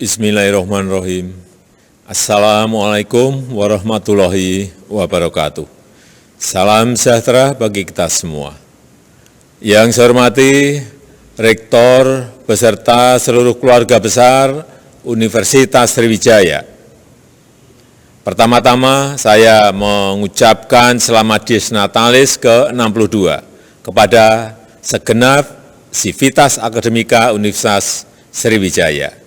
Bismillahirrahmanirrahim. Assalamualaikum warahmatullahi wabarakatuh. Salam sejahtera bagi kita semua. Yang saya hormati Rektor beserta seluruh keluarga besar Universitas Sriwijaya. Pertama-tama saya mengucapkan selamat Dies Natalis ke-62 kepada segenap Sivitas Akademika Universitas Sriwijaya.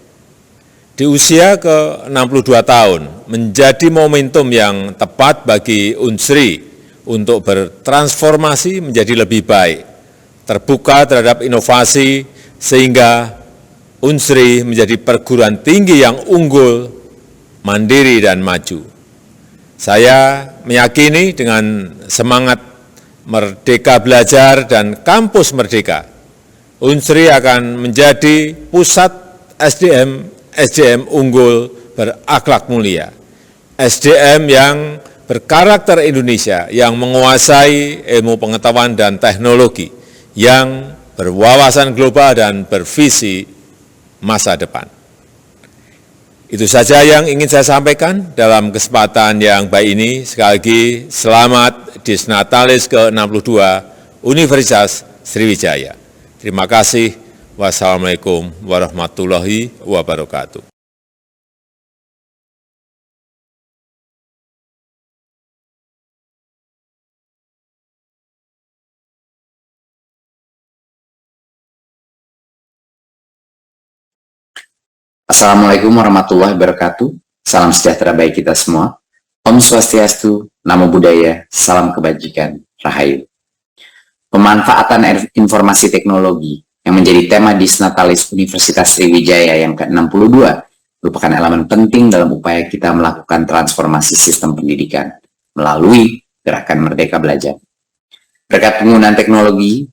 Di usia ke-62 tahun, menjadi momentum yang tepat bagi Unsri untuk bertransformasi menjadi lebih baik, terbuka terhadap inovasi, sehingga Unsri menjadi perguruan tinggi yang unggul, mandiri, dan maju. Saya meyakini dengan semangat Merdeka Belajar dan Kampus Merdeka, Unsri akan menjadi pusat SDM unggul berakhlak mulia, SDM yang berkarakter Indonesia, yang menguasai ilmu pengetahuan dan teknologi, yang berwawasan global dan bervisi masa depan. Itu saja yang ingin saya sampaikan dalam kesempatan yang baik ini. Sekali lagi, selamat Dies Natalis ke-62 Universitas Sriwijaya. Terima kasih. Wassalamualaikum warahmatullahi wabarakatuh. Assalamualaikum warahmatullahi wabarakatuh. Salam sejahtera bagi kita semua. Om Swastiastu, Namo Buddhaya, salam kebajikan, Rahayu. Pemanfaatan informasi teknologi yang menjadi tema Dies Natalis Universitas Sriwijaya yang ke-62 merupakan elemen penting dalam upaya kita melakukan transformasi sistem pendidikan melalui gerakan Merdeka Belajar. Berkat penggunaan teknologi,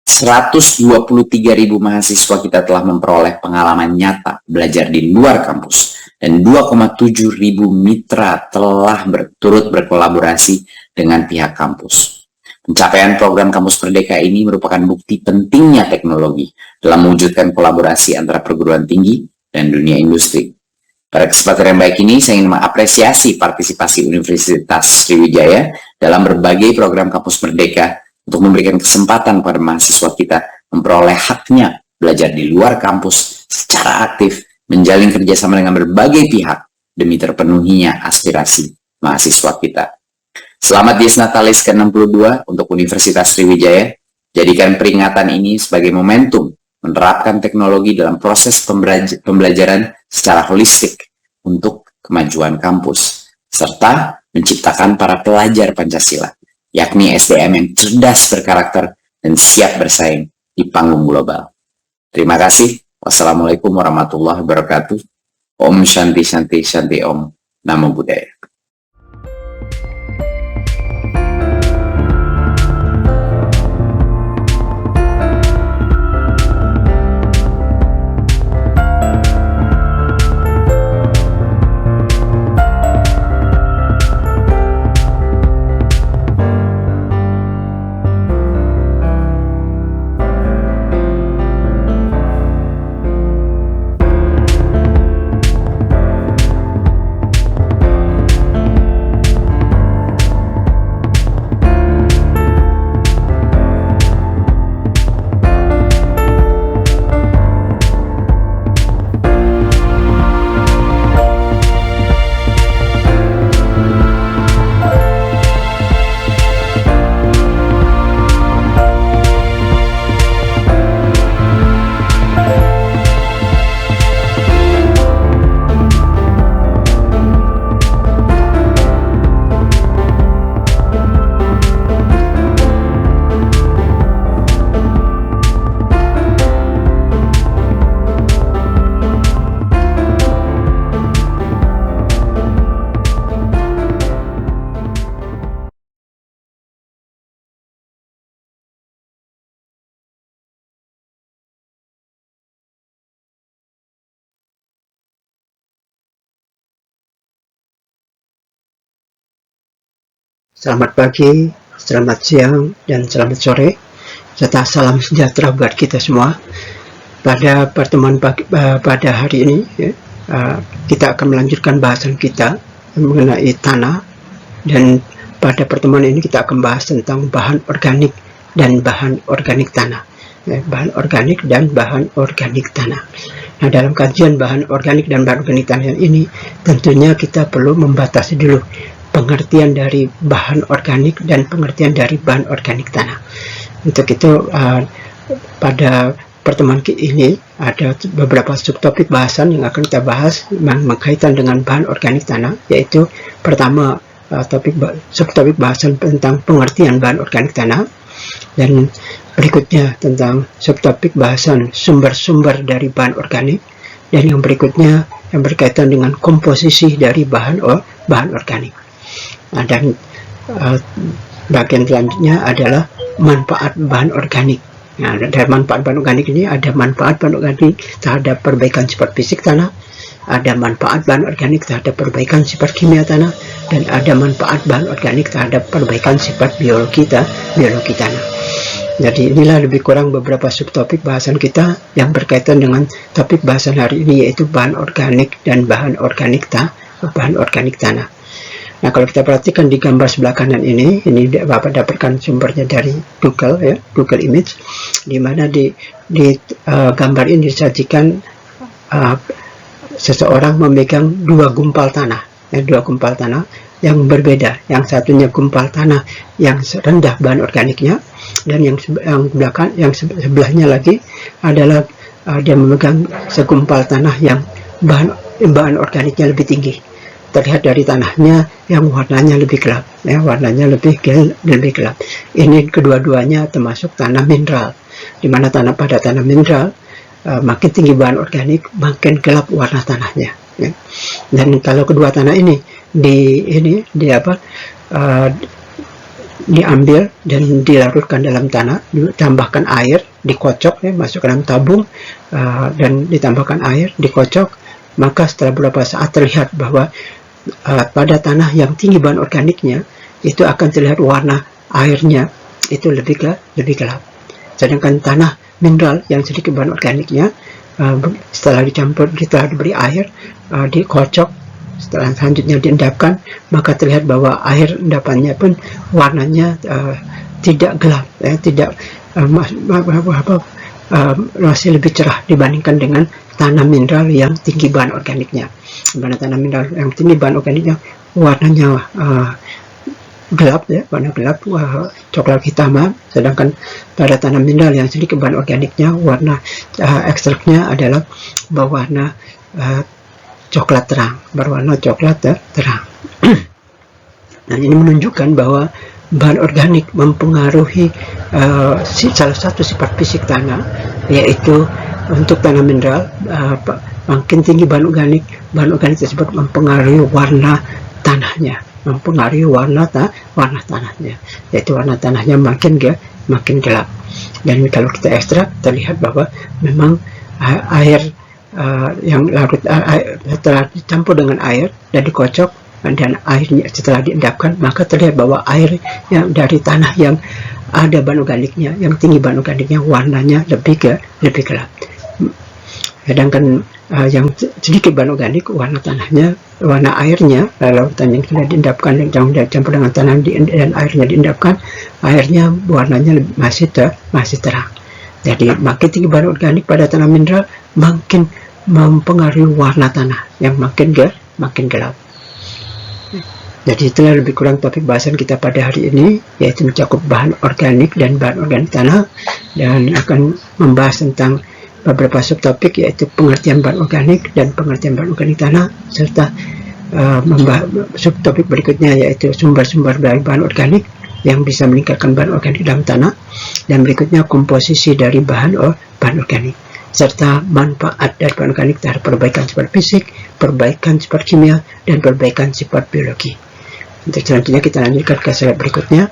123.000 mahasiswa kita telah memperoleh pengalaman nyata belajar di luar kampus, dan 2,7 ribu mitra telah turut berkolaborasi dengan pihak kampus. Pencapaian program Kampus Merdeka ini merupakan bukti pentingnya teknologi dalam mewujudkan kolaborasi antara perguruan tinggi dan dunia industri. Pada kesempatan yang baik ini, saya ingin mengapresiasi partisipasi Universitas Sriwijaya dalam berbagai program Kampus Merdeka untuk memberikan kesempatan pada mahasiswa kita memperoleh haknya belajar di luar kampus secara aktif, menjalin kerjasama dengan berbagai pihak demi terpenuhinya aspirasi mahasiswa kita. Selamat Dies Natalis ke-62 untuk Universitas Sriwijaya. Jadikan peringatan ini sebagai momentum menerapkan teknologi dalam proses pembelajaran secara holistik untuk kemajuan kampus, serta menciptakan para pelajar Pancasila, yakni SDM yang cerdas berkarakter dan siap bersaing di panggung global. Terima kasih. Wassalamualaikum warahmatullahi wabarakatuh. Om Shanti Shanti Shanti Om. Namo Buddhaya. Selamat pagi, selamat siang, dan selamat sore, serta salam sejahtera buat kita semua. pada pertemuan pada hari ini ya, kita akan melanjutkan bahasan kita mengenai tanah, dan pada pertemuan ini kita akan bahas tentang bahan organik dan bahan organik tanah. Bahan organik dan bahan organik tanah. Nah, dalam kajian bahan organik dan bahan organik tanah ini tentunya kita perlu membatasi dulu pengertian dari bahan organik dan pengertian dari bahan organik tanah. Untuk itu pada pertemuan ini ada beberapa subtopik bahasan yang akan kita bahas yang berkaitan dengan bahan organik tanah, yaitu pertama subtopik bahasan tentang pengertian bahan organik tanah, dan berikutnya tentang subtopik bahasan sumber-sumber dari bahan organik, dan yang berikutnya yang berkaitan dengan komposisi dari bahan organik. Nah, dan bagian selanjutnya adalah manfaat bahan organik. Nah, dari manfaat bahan organik ini ada manfaat bahan organik terhadap perbaikan sifat fisik tanah, ada manfaat bahan organik terhadap perbaikan sifat kimia tanah, dan ada manfaat bahan organik terhadap perbaikan sifat biologi tanah. Jadi inilah lebih kurang beberapa subtopik bahasan kita yang berkaitan dengan topik bahasan hari ini, yaitu bahan organik dan bahan organik tanah. Nah, kalau kita perhatikan di gambar sebelah kanan ini Bapak dapatkan sumbernya dari Google ya, Google Image, di mana di gambar ini disajikan seseorang memegang dua gumpal tanah yang berbeda. Yang satunya gumpal tanah yang rendah bahan organiknya, dan yang sebelahnya lagi adalah dia memegang segumpal tanah yang bahan organiknya lebih tinggi. Terlihat dari tanahnya yang warnanya lebih gelap, ya, warnanya lebih gelap. Ini kedua-duanya termasuk tanah mineral, di mana pada tanah mineral makin tinggi bahan organik, makin gelap warna tanahnya. Ya. Dan kalau kedua tanah ini diambil dan dilarutkan dalam tanah, ditambahkan air, dikocok, ya, masuk ke dalam tabung, dan ditambahkan air, dikocok, maka setelah beberapa saat terlihat bahwa pada tanah yang tinggi bahan organiknya itu akan terlihat warna airnya itu lebih gelap. Sedangkan tanah mineral yang sedikit bahan organiknya setelah diberi air, dikocok, setelah selanjutnya diendapkan, maka terlihat bahwa air endapannya pun warnanya tidak gelap, ya, tidak masih lebih cerah dibandingkan dengan tanah mineral yang tinggi bahan organiknya. Karena tanah mineral yang tinggi bahan organiknya warnanya gelap, ya, warna gelap, coklat hitam. Sedangkan pada tanah mineral yang sedikit bahan organiknya warna ekstraknya adalah berwarna coklat terang, terang. Nah, ini menunjukkan bahwa bahan organik mempengaruhi salah satu sifat fisik tanah, yaitu untuk tanah mineral makin tinggi bahan organik tersebut mempengaruhi warna tanahnya, yaitu warna tanahnya makin gelap. Dan kalau kita ekstrak, terlihat bahwa memang air yang larut setelah dicampur dengan air dan dikocok, dan airnya setelah diendapkan, maka terlihat bahwa air yang dari tanah yang ada bahan organiknya, yang tinggi bahan organiknya, warnanya lebih gelap. Sedangkan yang sedikit bahan organik, warna airnya, lautan yang sudah diendapkan dan dicampur dengan tanah dan airnya diendapkan, airnya warnanya masih terang. Jadi makin tinggi bahan organik pada tanah mineral, makin mempengaruhi warna tanah yang makin gelap. Jadi itulah lebih kurang topik bahasan kita pada hari ini, yaitu mencakup bahan organik dan bahan organik tanah, dan akan membahas tentang beberapa subtopik, yaitu pengertian bahan organik dan pengertian bahan organik tanah, serta subtopik berikutnya yaitu sumber-sumber dari bahan organik yang bisa meningkatkan bahan organik dalam tanah, dan berikutnya komposisi dari bahan organik, serta manfaat dari bahan organik terhadap perbaikan sifat fisik, perbaikan sifat kimia, dan perbaikan sifat biologi. Untuk selanjutnya kita lanjutkan ke slide berikutnya.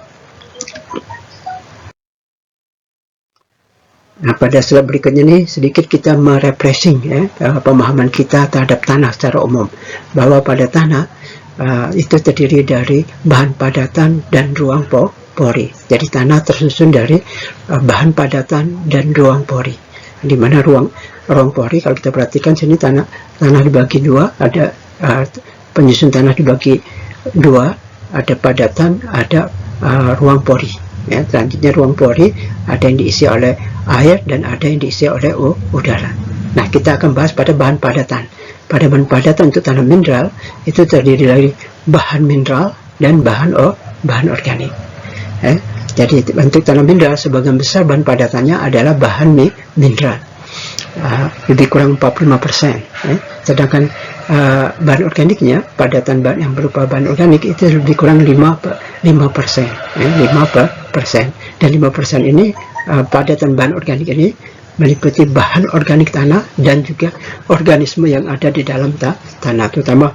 Nah, pada slide berikutnya ini sedikit kita merefreshing, ya, pemahaman kita terhadap tanah secara umum, bahwa pada tanah itu terdiri dari bahan padatan dan ruang pori. Jadi tanah tersusun dari bahan padatan dan ruang pori. di mana ruang pori, kalau kita perhatikan sini tanah dibagi dua, ada penyusun tanah dibagi dua, ada padatan, ada ruang pori. Ya, selanjutnya ruang pori ada yang diisi oleh air dan ada yang diisi oleh udara. Nah, kita akan bahas pada bahan padatan. Pada bahan padatan untuk tanah mineral itu terdiri dari bahan mineral dan bahan organik. Jadi untuk tanah mineral sebagian besar bahan padatannya adalah bahan mineral, lebih kurang 45%. Sedangkan bahan organiknya, padatan bahan yang berupa bahan organik itu lebih kurang 5%. 5%. Dan 5% ini padatan bahan organik ini meliputi bahan organik tanah dan juga organisme yang ada di dalam tanah, terutama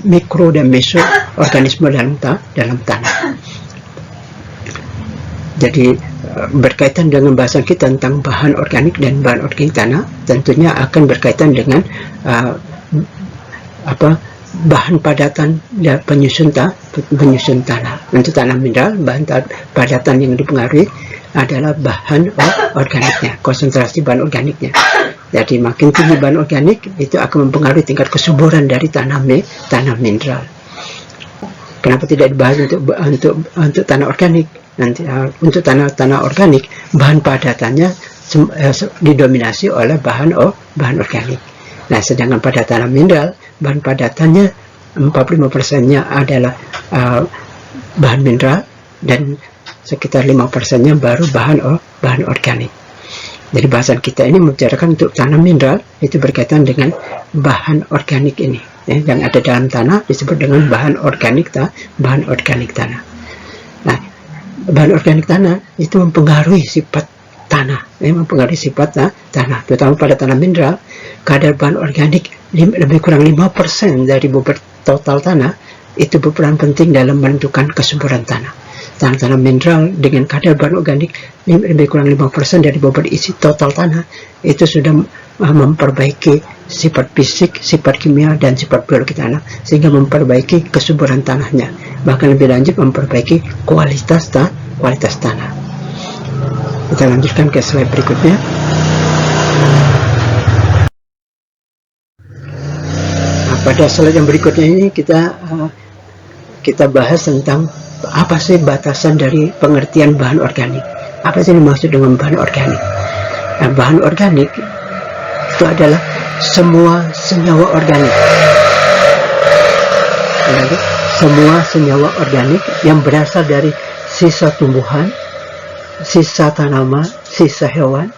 mikro dan meso organisme dalam tanah. Jadi berkaitan dengan bahasan kita tentang bahan organik dan bahan organik tanah, tentunya akan berkaitan dengan bahan padatan dan penyusun tanah. Untuk tanah mineral, bahan padatan yang dipengaruhi adalah bahan organiknya, konsentrasi bahan organiknya. Jadi makin tinggi bahan organik itu akan mempengaruhi tingkat kesuburan dari tanah mineral. Kenapa tidak dibahas untuk tanah organik? Nanti untuk tanah organik bahan padatannya didominasi oleh bahan organik. Nah, sedangkan pada tanah mineral bahan padatannya 45%-nya adalah bahan mineral dan sekitar 5%-nya baru bahan organik. Jadi bahasan kita ini membicarakan untuk tanah mineral itu berkaitan dengan bahan organik ini, yang ada dalam tanah disebut dengan bahan organik tanah. Nah, bahan organik tanah itu mempengaruhi sifat tanah, tanah, terutama pada tanah mineral. Kadar bahan organik lebih kurang 5% dari bobot total tanah itu berperan penting dalam menentukan kesuburan tanah. Tanah mineral dengan kadar bahan organik lebih kurang 5% dari bobot isi total tanah itu sudah memperbaiki sifat fisik, sifat kimia, dan sifat biologi tanah, sehingga memperbaiki kesuburan tanahnya, bahkan lebih lanjut memperbaiki kualitas tanah. Kita lanjutkan ke slide berikutnya. Nah, pada slide yang berikutnya ini kita bahas tentang apa sih batasan dari pengertian bahan organik. Apa sih dimaksud dengan bahan organik? Nah, bahan organik itu adalah semua senyawa organik. Semua senyawa organik yang berasal dari sisa tumbuhan, sisa tanaman, sisa hewan,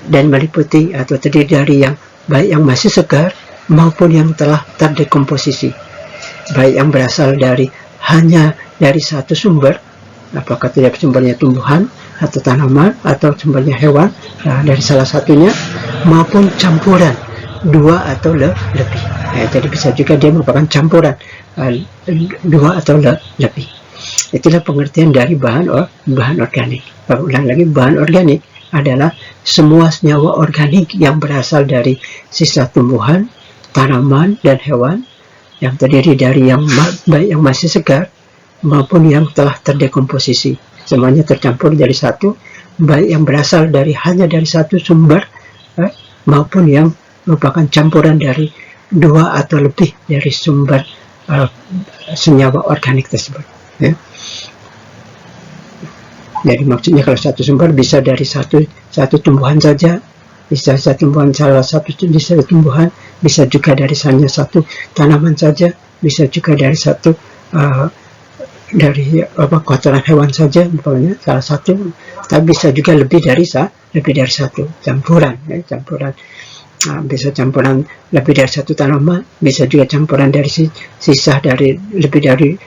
dan meliputi atau terdiri dari yang baik yang masih segar maupun yang telah terdekomposisi, baik yang berasal hanya dari satu sumber, apakah tidak sumbernya tumbuhan atau tanaman atau sumbernya hewan, dari salah satunya, maupun campuran dua atau lebih. Jadi bisa juga dia merupakan campuran dua atau lebih. Itulah pengertian dari bahan organik. Ulang lagi, bahan organik adalah semua senyawa organik yang berasal dari sisa tumbuhan, tanaman, dan hewan, yang terdiri dari yang baik yang masih segar maupun yang telah terdekomposisi. Semuanya tercampur jadi satu, baik yang berasal hanya dari satu sumber maupun yang merupakan campuran dari dua atau lebih dari sumber senyawa organik tersebut. Jadi maksudnya kalau satu sumber bisa dari satu tumbuhan saja, bisa satu tumbuhan, salah satu jenis tumbuhan, bisa juga dari hanya satu tanaman saja, bisa juga dari kotoran hewan saja, misalnya salah satu, tapi bisa juga lebih dari satu campuran. Bisa campuran lebih dari satu tanaman, bisa juga campuran dari sisa dari lebih dari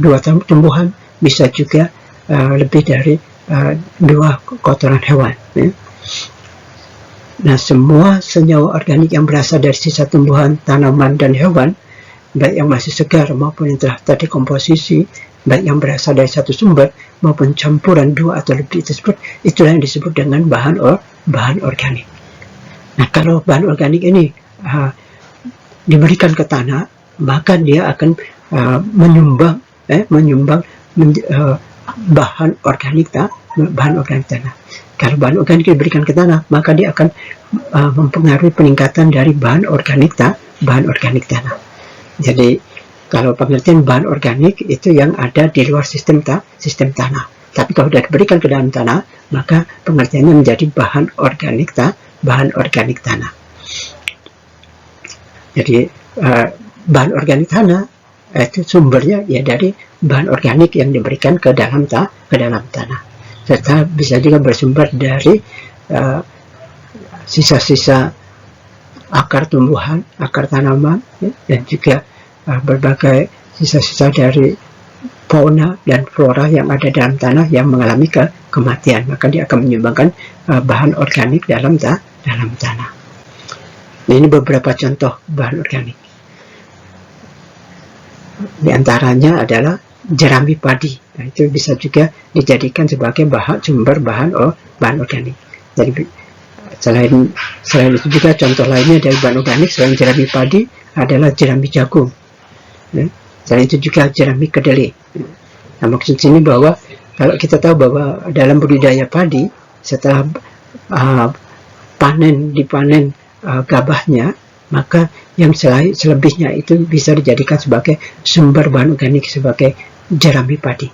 dua tumbuhan, bisa juga lebih dari dua kotoran hewan. Nah, semua senyawa organik yang berasal dari sisa tumbuhan, tanaman, dan hewan, baik yang masih segar maupun yang telah terdekomposisi, baik yang berasal dari satu sumber maupun campuran dua atau lebih tersebut, itulah yang disebut dengan bahan organik. Nah, kalau bahan organik ini diberikan ke tanah, maka dia akan menyumbang bahan organik bahan organik tanah. Kalau bahan organik diberikan ke tanah, maka dia akan mempengaruhi peningkatan dari bahan organik tanah. Jadi kalau pengertian bahan organik itu yang ada di luar sistem tanah. Tapi kalau sudah diberikan ke dalam tanah, maka pengertiannya menjadi bahan organik tanah. Jadi bahan organik tanah itu sumbernya ya dari bahan organik yang diberikan ke dalam tanah. Serta bisa juga bersumber dari sisa-sisa akar tumbuhan, akar tanaman, ya, dan juga berbagai sisa-sisa dari fauna dan flora yang ada dalam tanah yang mengalami kematian, maka dia akan menyumbangkan bahan organik dalam tanah. Nah, ini beberapa contoh bahan organik. Di antaranya adalah jerami padi. Nah, itu bisa juga dijadikan sebagai sumber bahan organik. Jadi selain itu juga contoh lainnya dari bahan organik selain jerami padi adalah jerami jagung. Ya. Selain itu juga jerami kedelai. Nah, maksud sini bahwa kalau kita tahu bahwa dalam budidaya padi setelah dipanen gabahnya, maka yang selebihnya itu bisa dijadikan sebagai sumber bahan organik sebagai jerami padi.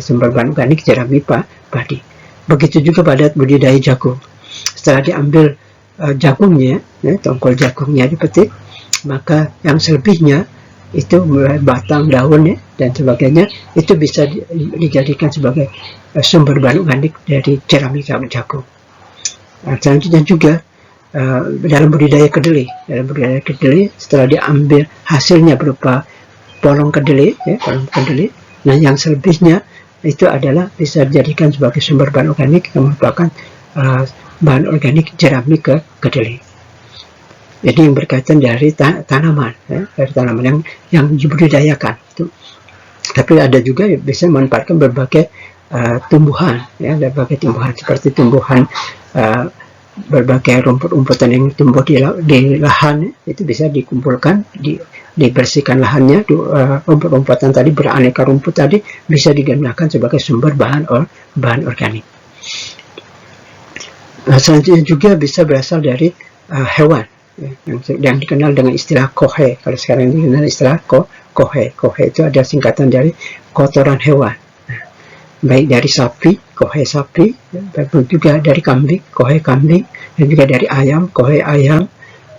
Sumber bahan organik jerami padi. Begitu juga pada budidaya jagung. Setelah diambil jagungnya, tongkol jagungnya dipetik, maka yang selebihnya itu mulai batang, daun dan sebagainya itu bisa dijadikan sebagai sumber bahan organik dari jerami jagung. Selanjutnya juga dalam budidaya kedelai. Setelah diambil hasilnya berupa polong kedelai, nah yang selebihnya itu adalah bisa dijadikan sebagai sumber bahan organik yang merupakan bahan organik jerami kedelai. Jadi yang berkaitan dari tanaman, dari tanaman yang dibudidayakan. Tapi ada juga yang bisa memanfaatkan berbagai tumbuhan, berbagai tumbuhan seperti tumbuhan berbagai rumput-rumputan yang tumbuh di lahan, itu bisa dikumpulkan, dibersihkan lahannya, rumput-rumputan tadi beraneka rumput tadi bisa digunakan sebagai sumber bahan organik. Nah, selanjutnya juga bisa berasal dari hewan, yang dikenal dengan istilah kohe. Kalau sekarang dikenal istilah kohe. Kohe itu ada singkatan dari kotoran hewan. Baik dari sapi, kohe sapi, baik juga dari kambing, kohe kambing, dan juga dari ayam, kohe ayam,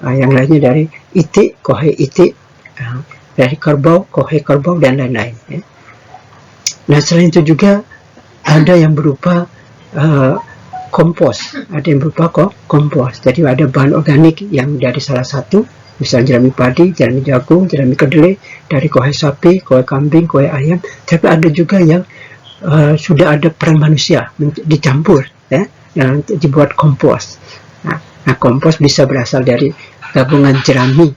yang lainnya dari itik, kohe itik, dari kerbau, kohe kerbau, dan lain-lain. Nah, selain itu juga ada yang berupa kompos, kompos. Jadi ada bahan organik yang dari salah satu, misalnya jerami padi, jerami jagung, jerami kedelai, dari kohe sapi, kohe kambing, kohe ayam. Tapi ada juga yang sudah ada peran manusia dicampur, yang dibuat kompos. Nah, kompos bisa berasal dari gabungan jerami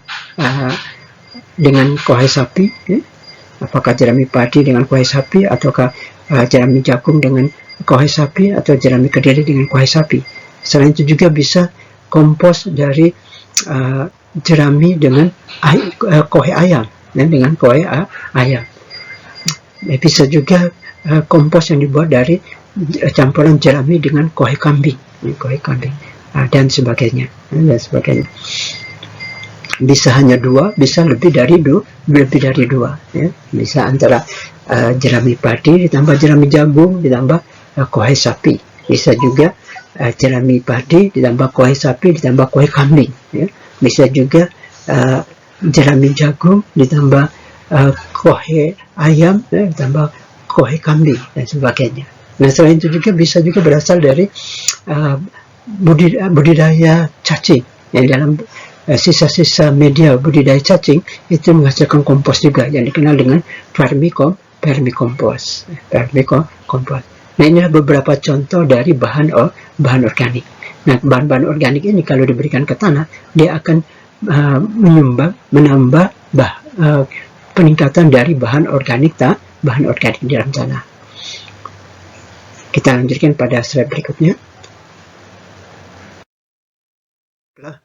dengan kohe sapi, apakah jerami padi dengan kohe sapi, ataukah jerami jagung dengan kohe sapi, atau jerami kedelai dengan kohe sapi. Selain itu juga bisa kompos dari jerami dengan kohe ayam, dengan kohe ayam. Bisa juga kompos yang dibuat dari campuran jerami dengan kohe kambing, dan sebagainya, Bisa hanya dua, bisa lebih dari dua, Bisa antara jerami padi ditambah jerami jagung ditambah kohe sapi. Bisa juga jerami padi ditambah kohe sapi ditambah kohe kambing. Bisa juga jerami jagung ditambah kohe ayam ditambah kohe kambing dan sebagainya. Nah, selain itu juga bisa juga berasal dari budidaya cacing. Yang dalam sisa-sisa media budidaya cacing itu menghasilkan kompos juga yang dikenal dengan vermikompos. Nah, inilah beberapa contoh dari bahan organik. Nah, bahan-bahan organik ini kalau diberikan ke tanah, dia akan menambah peningkatan dari bahan organik di dalam tanah. Kita lanjutkan pada slide berikutnya.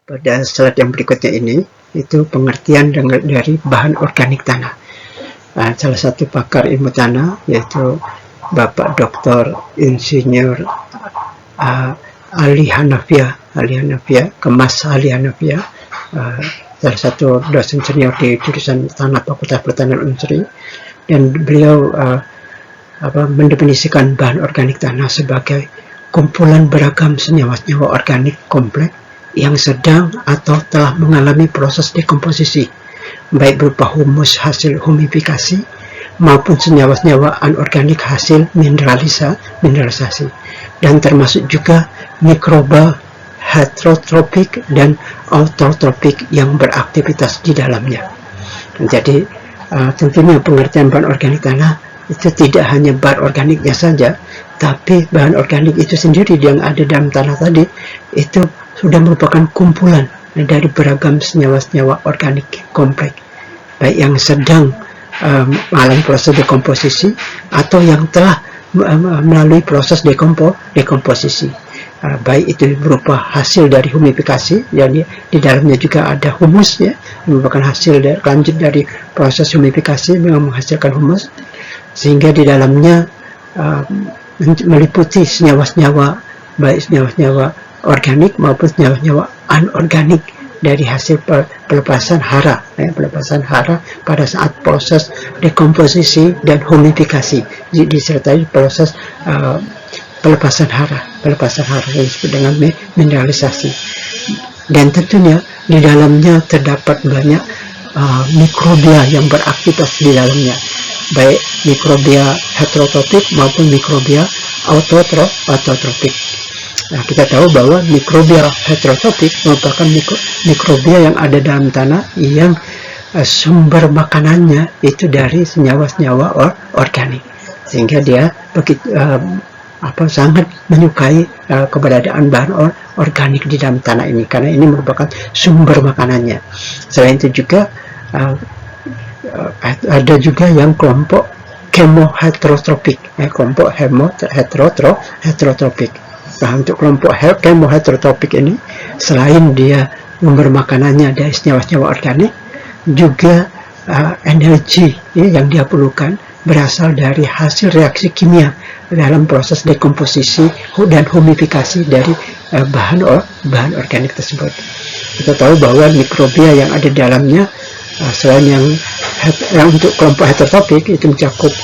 Pada slide yang berikutnya ini, itu pengertian dari bahan organik tanah. Salah satu pakar ilmu tanah, yaitu Bapak Dr. Insinyur Ali Hanafiah, Kemas Ali Hanafiah, salah satu dosen senior di jurusan Tanah Fakultas Pertanian Unsri, dan beliau mendefinisikan bahan organik tanah sebagai kumpulan beragam senyawa-senyawa organik kompleks yang sedang atau telah mengalami proses dekomposisi, baik berupa humus hasil humifikasi maupun senyawa-senyawa anorganik hasil mineralisasi, dan termasuk juga mikroba heterotropik dan autotropik yang beraktivitas di dalamnya. Jadi tentunya pengertian bahan organik tanah itu tidak hanya bahan organiknya saja, tapi bahan organik itu sendiri yang ada dalam tanah tadi itu sudah merupakan kumpulan dari beragam senyawa-senyawa organik kompleks, baik yang sedang mengalami proses dekomposisi atau yang telah melalui proses dekomposisi, baik itu berupa hasil dari humifikasi, jadi di dalamnya juga ada humus, ya, merupakan hasil lanjut dari proses humifikasi yang menghasilkan humus, sehingga di dalamnya meliputi senyawa-senyawa, baik senyawa-senyawa organik maupun senyawa-senyawa anorganik dari hasil pelepasan hara pada saat proses dekomposisi dan humifikasi, disertai proses pelepasan hara yang disebut dengan mineralisasi. Dan tentunya di dalamnya terdapat banyak mikrobia yang beraktivitas di dalamnya, baik mikrobia heterotropik maupun mikrobia autotropik. Nah, kita tahu bahwa mikrobia heterotropik merupakan mikrobia yang ada dalam tanah yang sumber makanannya itu dari senyawa-senyawa organik, sehingga dia sangat menyukai keberadaan bahan organik di dalam tanah ini, karena ini merupakan sumber makanannya. Selain itu juga ada juga yang kelompok chemoheterotropik, kelompok heterotropik. Nah, untuk kelompok chemoheterotropik ini, selain dia sumber makanannya dari senyawa-senyawa organik, juga energi yang dia perlukan berasal dari hasil reaksi kimia dalam proses dekomposisi dan humifikasi dari bahan organik tersebut. Kita tahu bahwa mikrobia yang ada di dalamnya, selain yang untuk kelompok heterotropik itu mencakup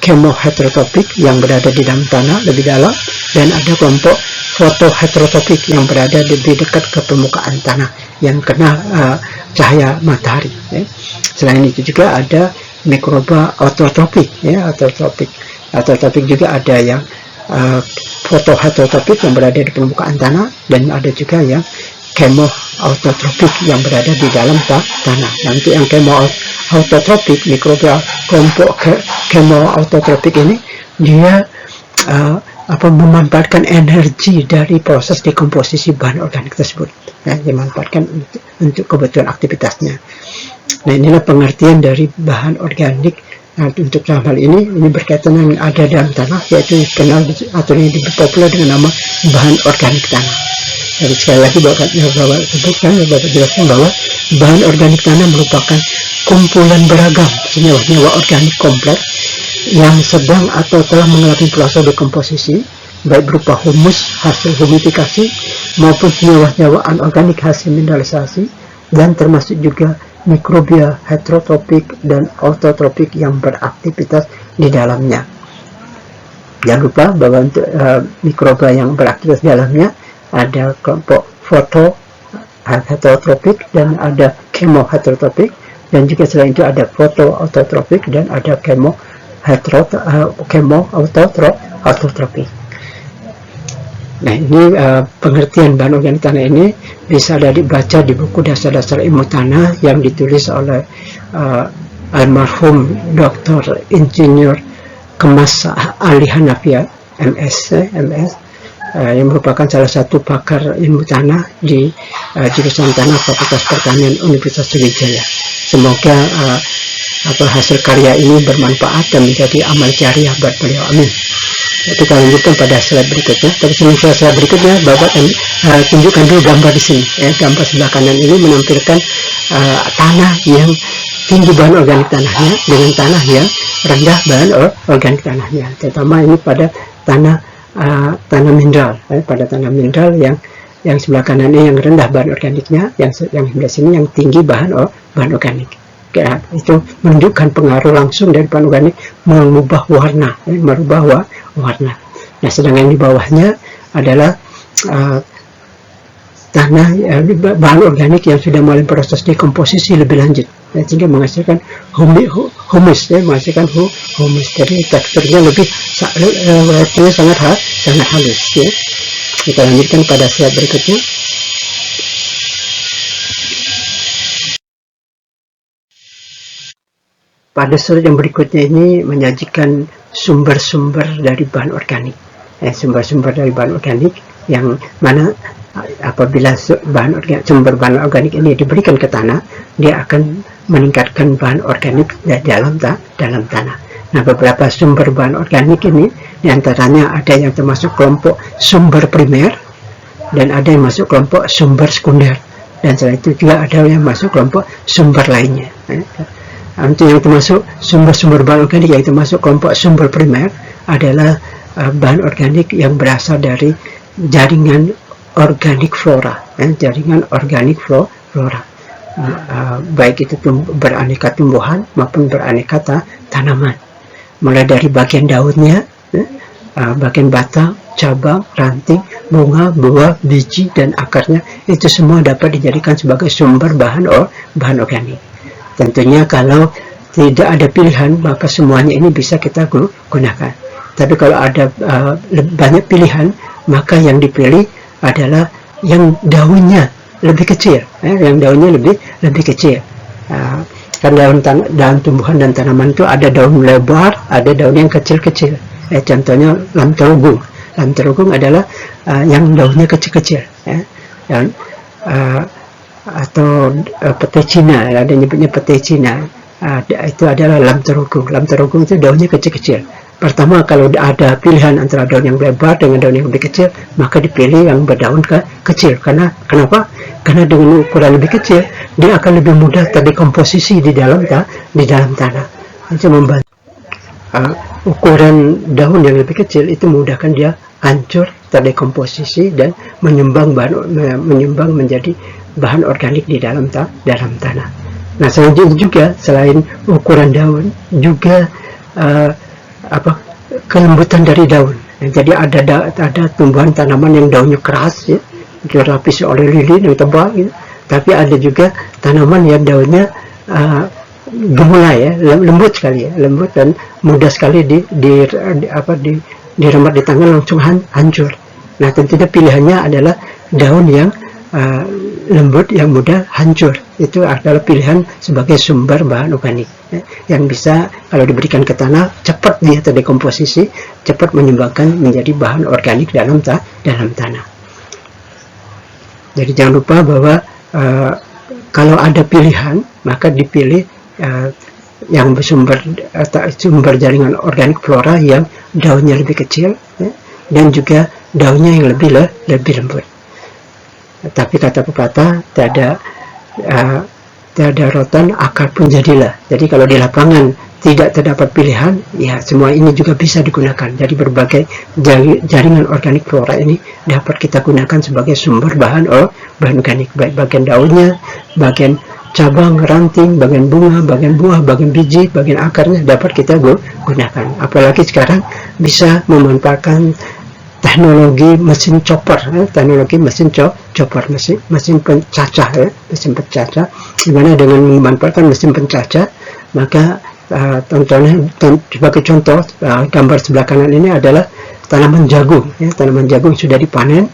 chemoheterotropik yang berada di dalam tanah lebih dalam, dan ada kelompok fotoheterotropik yang berada lebih dekat ke permukaan tanah yang kena cahaya matahari. Selain itu juga ada mikroba autotropik, autotropik juga ada yang fotoheterotropik yang berada di permukaan tanah, dan ada juga yang chemoautotropik yang berada di dalam tanah. Nanti yang chemoautotropik, mikroba kelompok chemoautotropik ini dia memanfaatkan energi dari proses dekomposisi bahan organik tersebut, dimanfaatkan untuk kebutuhan aktivitasnya. Nah, inilah pengertian dari bahan organik. Nah, untuk dalam hal ini berkaitan dengan ada dalam tanah, yaitu dikenal atau yang lebih populer dengan nama bahan organik tanah. Jadi sekali lagi Bapak jelaskan bahwa bahan organik tanah merupakan kumpulan beragam senyawa-senyawa organik kompleks yang sedang atau telah mengalami proses dekomposisi, baik berupa humus hasil humifikasi maupun senyawa-senyawa anorganik hasil mineralisasi, dan termasuk juga mikrobia heterotropik dan autotropik yang beraktivitas di dalamnya. Jangan lupa bahwa untuk mikroba yang beraktivitas di dalamnya ada kelompok fotoheterotropik dan ada chemoheterotropik, dan juga selain itu ada fotoautotropik dan ada chemoautotropik. Nah, ini pengertian bahan organik tanah ini bisa dibaca di buku dasar-dasar ilmu tanah yang ditulis oleh almarhum Dr. Insinyur Kemas Ali Hanafiah, MS, yang merupakan salah satu pakar ilmu tanah di jurusan Tanah Fakultas Pertanian Universitas Sriwijaya. Semoga hasil karya ini bermanfaat dan menjadi amal jariah buat beliau. Amin. Kita lanjutkan pada slide berikutnya. Tapi sebelum slide berikutnya, Bapak tunjukkan dulu gambar di sini. Gambar sebelah kanan ini menampilkan tanah yang tinggi bahan organik tanahnya dengan tanah yang rendah bahan organik tanahnya, terutama ini pada tanah mineral, pada tanah mineral yang sebelah kanan ini yang rendah bahan organiknya, yang sebelah sini yang tinggi bahan organik. Ya, itu menunjukkan pengaruh langsung dari bahan organik mengubah warna, merubah warna. Nah, sedangkan di bawahnya adalah tanah bahan organik yang sudah mulai proses dekomposisi lebih lanjut, sehingga menghasilkan humus, menghasilkan humus. Jadi teksturnya sangat halus. Ya. Kita lanjutkan pada slide berikutnya. Pada slide yang berikutnya ini menyajikan sumber-sumber dari bahan organik. Sumber-sumber dari bahan organik yang mana apabila sumber bahan organik ini diberikan ke tanah, dia akan meningkatkan bahan organik dalam tanah. Nah, beberapa sumber bahan organik ini diantaranya ada yang termasuk kelompok sumber primer dan ada yang masuk kelompok sumber sekunder, dan selain itu juga ada yang masuk kelompok sumber lainnya. Untuk yang termasuk sumber-sumber bahan organik yang termasuk kelompok sumber primer adalah bahan organik yang berasal dari jaringan organik flora, jaringan organik flora, baik itu beraneka tumbuhan maupun beraneka tanaman, mulai dari bagian daunnya, bagian batang, cabang, ranting, bunga, buah, biji, dan akarnya, itu semua dapat dijadikan sebagai sumber bahan organik. Tentunya kalau tidak ada pilihan, maka semuanya ini bisa kita gunakan. Tapi kalau ada banyak pilihan, maka yang dipilih adalah yang daunnya lebih kecil, yang daunnya lebih kecil. Karena daun tumbuhan dan tanaman itu ada daun lebar, ada daun yang kecil-kecil. Contohnya lam terugung. Lam terugung adalah yang daunnya kecil-kecil, dan atau pete Cina, ada nyebutnya pete Cina. Itu adalah lam terugung. Lam terugung itu daunnya kecil-kecil. Pertama, kalau ada pilihan antara daun yang lebar dengan daun yang lebih kecil, maka dipilih yang berdaun kecil. Kenapa? Karena dengan ukuran lebih kecil, dia akan lebih mudah terdekomposisi di dalam tanah. Itu membantu. Ukuran daun yang lebih kecil itu memudahkan dia hancur, terdekomposisi, dan menyumbang menjadi bahan organik di dalam tanah. Nah, selanjutnya juga selain ukuran daun, juga kelembutan dari daun. Jadi ada tumbuhan tanaman yang daunnya keras, ya, dilapisi oleh lilin yang tebal, gitu. Tapi ada juga tanaman yang daunnya gemulai, ya, lembut sekali, ya, lembut dan mudah sekali diremat di tangan langsung hancur. Nah, tentunya pilihannya adalah daun yang lembut yang mudah hancur. Itu adalah pilihan sebagai sumber bahan organik, ya, yang bisa kalau diberikan ke tanah cepat dia terdekomposisi, cepat menyumbangkan menjadi bahan organik dalam tanah. Jadi jangan lupa bahwa kalau ada pilihan, maka dipilih yang sumber jaringan organik flora yang daunnya lebih kecil, ya, dan juga daunnya yang lebih lembut. Tapi kata pepatah, tidak ada rotan akar pun jadilah. Jadi kalau di lapangan tidak terdapat pilihan, ya semua ini juga bisa digunakan. Jadi berbagai jaringan organik flora ini dapat kita gunakan sebagai sumber bahan organik, baik bagian daunnya, bagian cabang, ranting, bagian bunga, bagian buah, bagian biji, bagian akarnya dapat kita gunakan. Apalagi sekarang bisa memanfaatkan teknologi mesin chopper, teknologi mesin chopper, mesin pencacah, ya, mesin pencacah, dimana dengan memanfaatkan mesin pencacah, maka sebagai contoh, gambar sebelah kanan ini adalah tanaman jagung, ya, tanaman jagung sudah dipanen,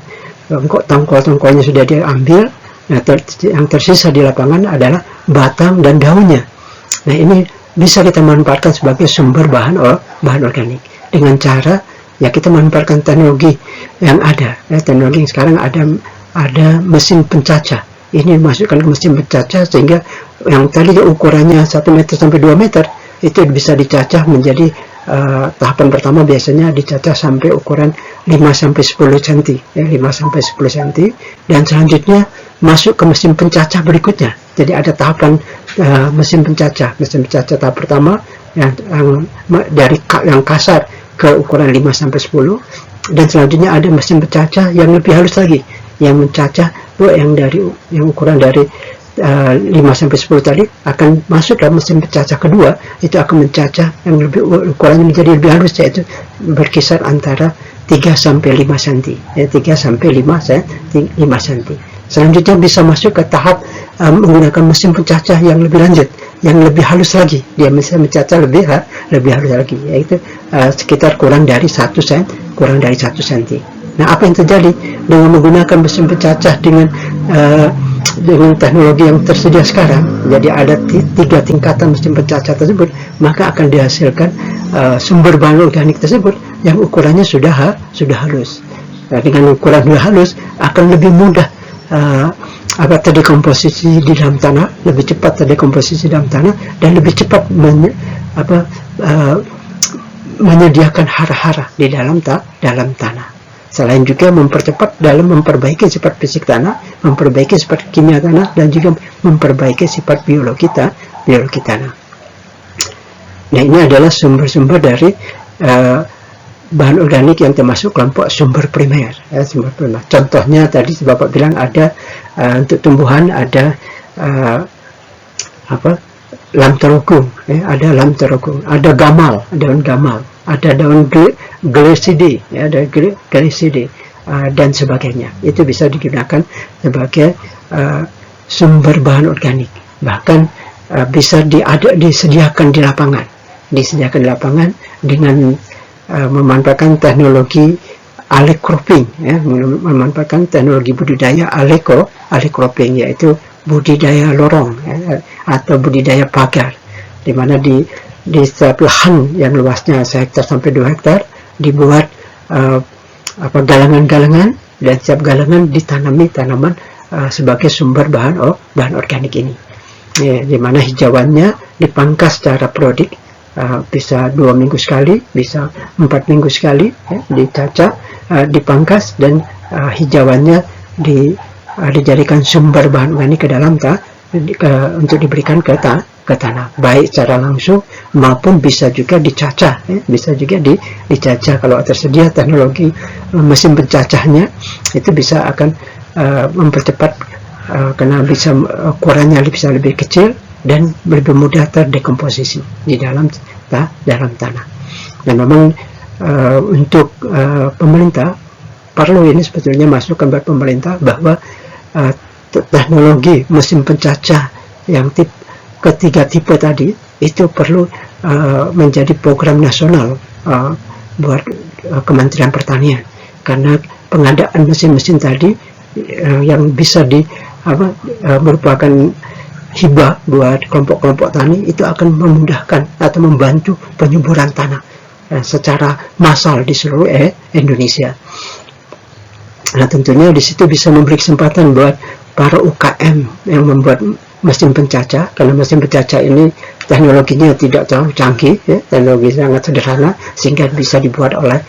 tongkol-tongkolnya sudah diambil. Nah, yang tersisa di lapangan adalah batang dan daunnya. Nah, ini bisa kita manfaatkan sebagai sumber bahan organik dengan cara, ya, kita manfaatkan teknologi yang ada, ya, teknologi yang sekarang ada mesin pencacah. Ini dimasukkan ke mesin pencacah sehingga yang tadi ukurannya 1 meter sampai 2 meter itu bisa dicacah menjadi tahapan pertama biasanya dicacah sampai ukuran 5 sampai 10 cm, ya, 5 sampai 10 cm, dan selanjutnya masuk ke mesin pencacah berikutnya. Jadi ada tahapan mesin pencacah. Mesin pencacah tahap pertama yang dari yang kasar ke ukuran 5 sampai 10, dan selanjutnya ada mesin pencacah yang lebih halus lagi, yang mencacah yang ukuran dari 5 sampai 10 tadi akan masuk dalam mesin pencacah kedua, itu akan mencacah yang lebih ukurannya menjadi lebih halus, yaitu berkisar antara 3 sampai 5 cm, 3 sampai 5 cm. Selanjutnya bisa masuk ke tahap menggunakan mesin pencacah yang lebih lanjut, yang lebih halus lagi. Dia bisa mencacah lebih halus lagi, yaitu sekitar kurang dari 1 cm. Nah, apa yang terjadi dengan menggunakan mesin pencacah dengan teknologi yang tersedia sekarang? Jadi ada 3 tingkatan mesin pencacah tersebut, maka akan dihasilkan sumber bahan organik tersebut yang ukurannya sudah halus. Nah, dengan ukuran sudah halus akan lebih mudah terdekomposisi di dalam tanah, lebih cepat terdekomposisi dalam tanah, dan lebih cepat menyediakan hara-hara di dalam tanah. Selain juga mempercepat dalam memperbaiki sifat fisik tanah, memperbaiki sifat kimia tanah, dan juga memperbaiki sifat biologi tanah. Nah, ini adalah sumber-sumber dari bahan organik yang termasuk kelompok sumber primer. Contohnya tadi Bapak bilang ada untuk tumbuhan ada lam terogung, ada lam terogung, ada daun gamal, ada daun gliside, ada gliside, dan sebagainya. Itu bisa digunakan sebagai sumber bahan organik. Bahkan bisa disediakan di lapangan dengan memanfaatkan teknologi alley-cropping, memanfaatkan teknologi budidaya alley-cropping, yaitu budidaya lorong atau budidaya pagar, di mana di setiap lahan yang luasnya 1 hektar sampai 2 hektar dibuat galangan-galangan, dan setiap galangan ditanami tanaman sebagai sumber bahan organik ini, di mana hijauannya dipangkas secara periodik. Bisa 2 minggu sekali, bisa 4 minggu sekali, dicacah, dipangkas, dan hijauannya dijadikan sumber bahan organik ke dalam untuk diberikan ke tanah, baik secara langsung maupun bisa juga dicacah, bisa juga dicacah. Kalau tersedia teknologi mesin pencacahnya, itu bisa akan mempercepat karena bisa ukurannya bisa lebih kecil dan lebih mudah terdekomposisi di dalam tanah. Dan memang untuk pemerintah perlu ini sebetulnya masukan buat pemerintah bahwa teknologi mesin pencacah yang ketiga tipe tadi itu perlu menjadi program nasional buat Kementerian Pertanian, karena pengadaan mesin-mesin tadi yang bisa merupakan hibah buat kelompok-kelompok tani, itu akan memudahkan atau membantu penyuburan tanah secara massal di seluruh Indonesia. Nah, tentunya di situ bisa memberi kesempatan buat para UKM yang membuat mesin pencacah, karena mesin pencacah ini teknologinya tidak terlalu canggih, teknologi sangat sederhana, sehingga bisa dibuat oleh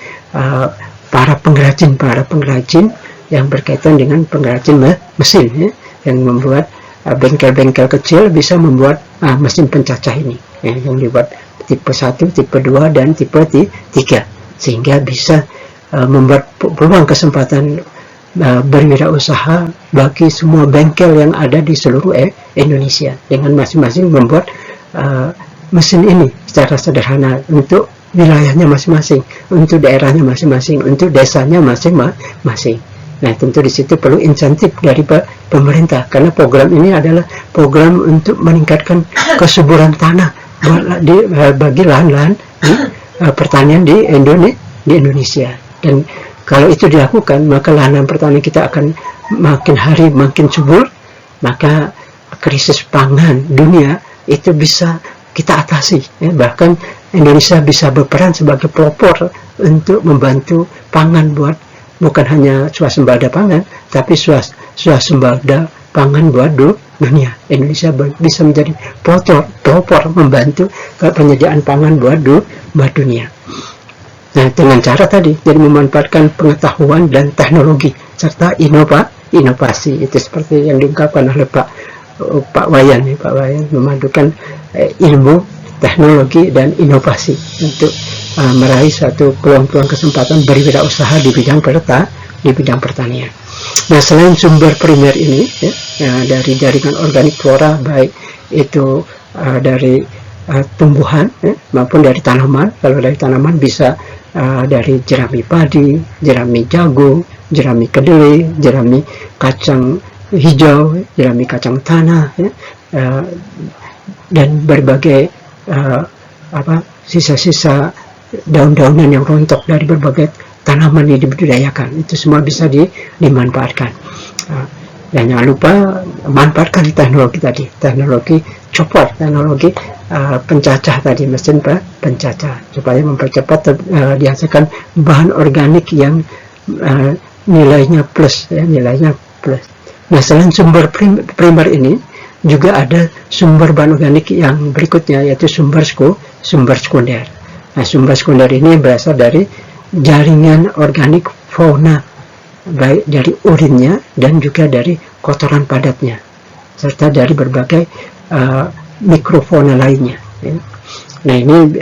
para pengrajin yang berkaitan dengan pengrajin mesin, yang membuat bengkel-bengkel kecil bisa membuat mesin pencacah ini, yang dibuat tipe 1, tipe 2, dan tipe 3, sehingga bisa membuat peluang kesempatan berwirausaha bagi semua bengkel yang ada di seluruh Indonesia, dengan masing-masing membuat mesin ini secara sederhana untuk wilayahnya masing-masing, untuk daerahnya masing-masing, untuk desanya masing-masing. Nah, tentu di situ perlu insentif dari pemerintah, karena program ini adalah program untuk meningkatkan kesuburan tanah bagi lahan-lahan pertanian di Indonesia. Dan kalau itu dilakukan, maka lahan pertanian kita akan makin hari makin subur, maka krisis pangan dunia itu bisa kita atasi. Bahkan Indonesia bisa berperan sebagai pelopor untuk membantu pangan bukan hanya swasembada pangan, tapi swasembada pangan buat dunia. Indonesia bisa menjadi pelopor membantu penyediaan pangan buat dunia. Nah, dengan cara tadi, jadi memanfaatkan pengetahuan dan teknologi serta inovasi. Itu seperti yang diungkapkan oleh Pak Wayan, Pak Wayan memadukan ilmu, teknologi dan inovasi untuk meraih suatu peluang-peluang kesempatan berwirausaha di bidang pertanian. Nah, selain sumber primer ini dari jaringan organik flora, baik itu dari tumbuhan maupun dari tanaman. Kalau dari tanaman bisa dari jerami padi, jerami jagung, jerami kedelai, jerami kacang hijau, jerami kacang tanah, dan berbagai sisa-sisa daun-daunan yang rontok dari berbagai tanaman yang dibudidayakan. Itu semua bisa dimanfaatkan. Dan jangan lupa manfaatkan teknologi tadi, teknologi chopper, teknologi pencacah tadi, mesin pencacah, supaya mempercepat dihasilkan bahan organik yang nilainya plus, nilainya plus. Nah, selain sumber primer ini, juga ada sumber bahan organik yang berikutnya, yaitu sumber sekunder. Nah, sumber sekunder ini berasal dari jaringan organik fauna, baik dari urinnya dan juga dari kotoran padatnya, serta dari berbagai mikrofauna lainnya. Nah, ini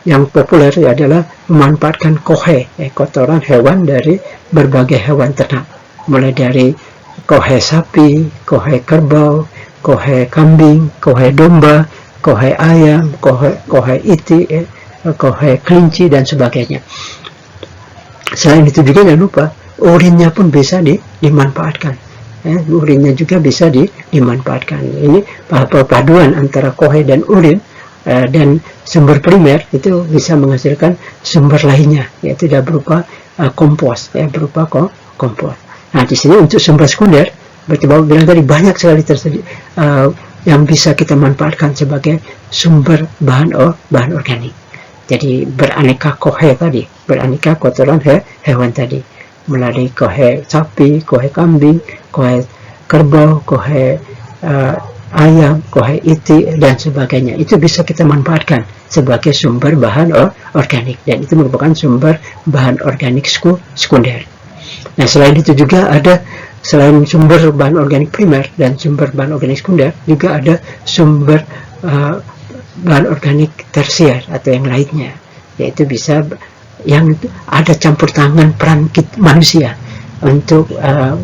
yang populer adalah memanfaatkan kohe, kotoran hewan dari berbagai hewan ternak, mulai dari kohe sapi, kohe kerbau, kohe kambing, kohe domba, kohe ayam, kohe iti, kohe kelinci, dan sebagainya. Selain itu juga jangan lupa urinnya pun bisa dimanfaatkan. Urinnya juga bisa dimanfaatkan. Ini perpaduan antara kohe dan urin dan sumber primer itu bisa menghasilkan sumber lainnya, yaitu berupa kompos, berupa kompos. Nah, di sini untuk sumber sekunder, berarti Bapak bilang tadi banyak sekali yang bisa kita manfaatkan sebagai sumber bahan organik. Jadi beraneka kohe tadi, beraneka kotoran hewan tadi, melalui kohe sapi, kohe kambing, kohe kerbau, kohe ayam, kohe iti, dan sebagainya. Itu bisa kita manfaatkan sebagai sumber bahan organik, dan itu merupakan sumber bahan organik sekunder. Nah, selain itu juga ada, selain sumber bahan organik primer dan sumber bahan organik sekunder, juga ada sumber bahan organik tersier atau yang lainnya, yaitu bisa yang ada campur tangan peran manusia untuk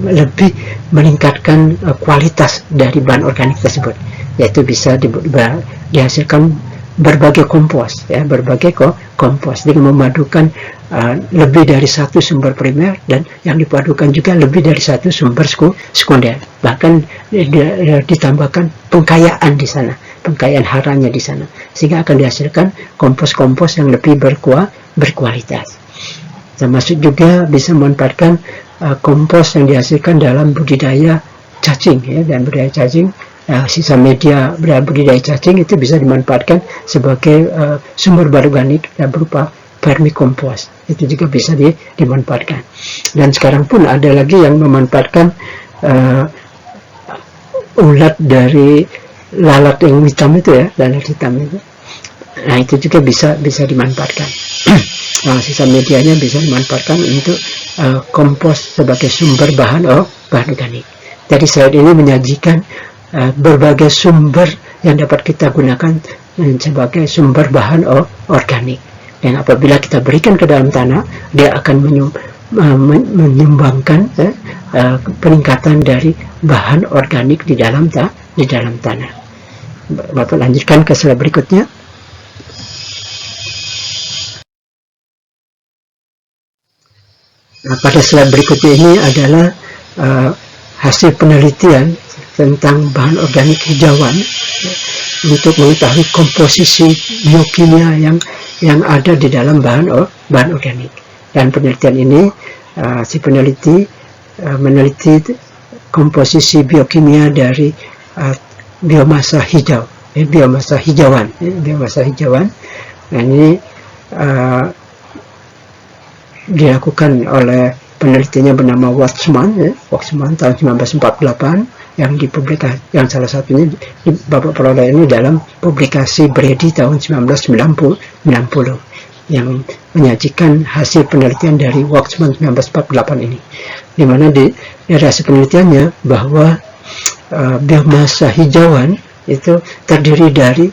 lebih meningkatkan kualitas dari bahan organik tersebut, yaitu bisa dihasilkan berbagai kompos, berbagai kompos dengan memadukan lebih dari satu sumber primer, dan yang dipadukan juga lebih dari satu sumber sekunder. Bahkan ditambahkan pengkayaan di sana, pengkayaan haranya di sana, sehingga akan dihasilkan kompos-kompos yang lebih berkualitas. Termasuk juga bisa memanfaatkan kompos yang dihasilkan dalam budidaya cacing, dan budidaya cacing, sisa media budidaya cacing itu bisa dimanfaatkan sebagai sumber bahan organik dan berupa vermikompos. Itu juga bisa dimanfaatkan. Dan sekarang pun ada lagi yang memanfaatkan ulat dari lalat yang hitam itu, lalat hitam itu. Nah, itu juga bisa dimanfaatkan. Nah, sisa medianya bisa dimanfaatkan untuk kompos sebagai sumber bahan organik. Jadi slide ini menyajikan berbagai sumber yang dapat kita gunakan sebagai sumber bahan organik. Dan apabila kita berikan ke dalam tanah, dia akan menyumbangkan peningkatan dari bahan organik di dalam tanah. Bapak lanjutkan ke slide berikutnya. Nah, pada slide berikutnya ini adalah hasil penelitian tentang bahan organik hijauan untuk mengetahui komposisi biokimia yang ada di dalam bahan organik. Dan penelitian ini si peneliti meneliti komposisi biokimia dari biomasa hijau, biomasa hijauan. Nah, ini dilakukan oleh penelitinya bernama Waxman tahun 1948, yang dipublikasi, yang salah satunya Bapak peroleh ini dalam publikasi Brady tahun 1990. yang menyajikan hasil penelitian dari Waxman 1948 ini, di mana di hasil penelitiannya bahwa biomasa hijauan itu terdiri dari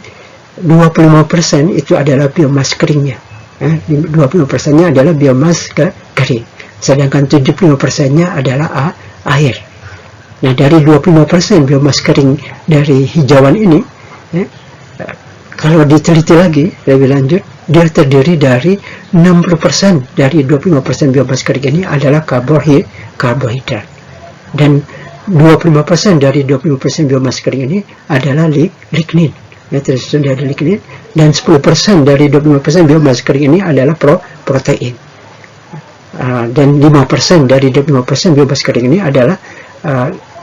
25% itu adalah biomas keringnya, 25%-nya adalah biomas kering, sedangkan 75%-nya adalah air. Nah, dari 25% biomas kering dari hijauan ini, kalau diteliti lagi lebih lanjut, dia terdiri dari 60% dari 25% biomas kering ini adalah karbohidrat, dan 25% dari 25% biomas kering ini adalah lignin, tersusun dari lignin, dan 10% dari 25% biomas kering ini adalah protein, dan 5% dari 25% biomas kering ini adalah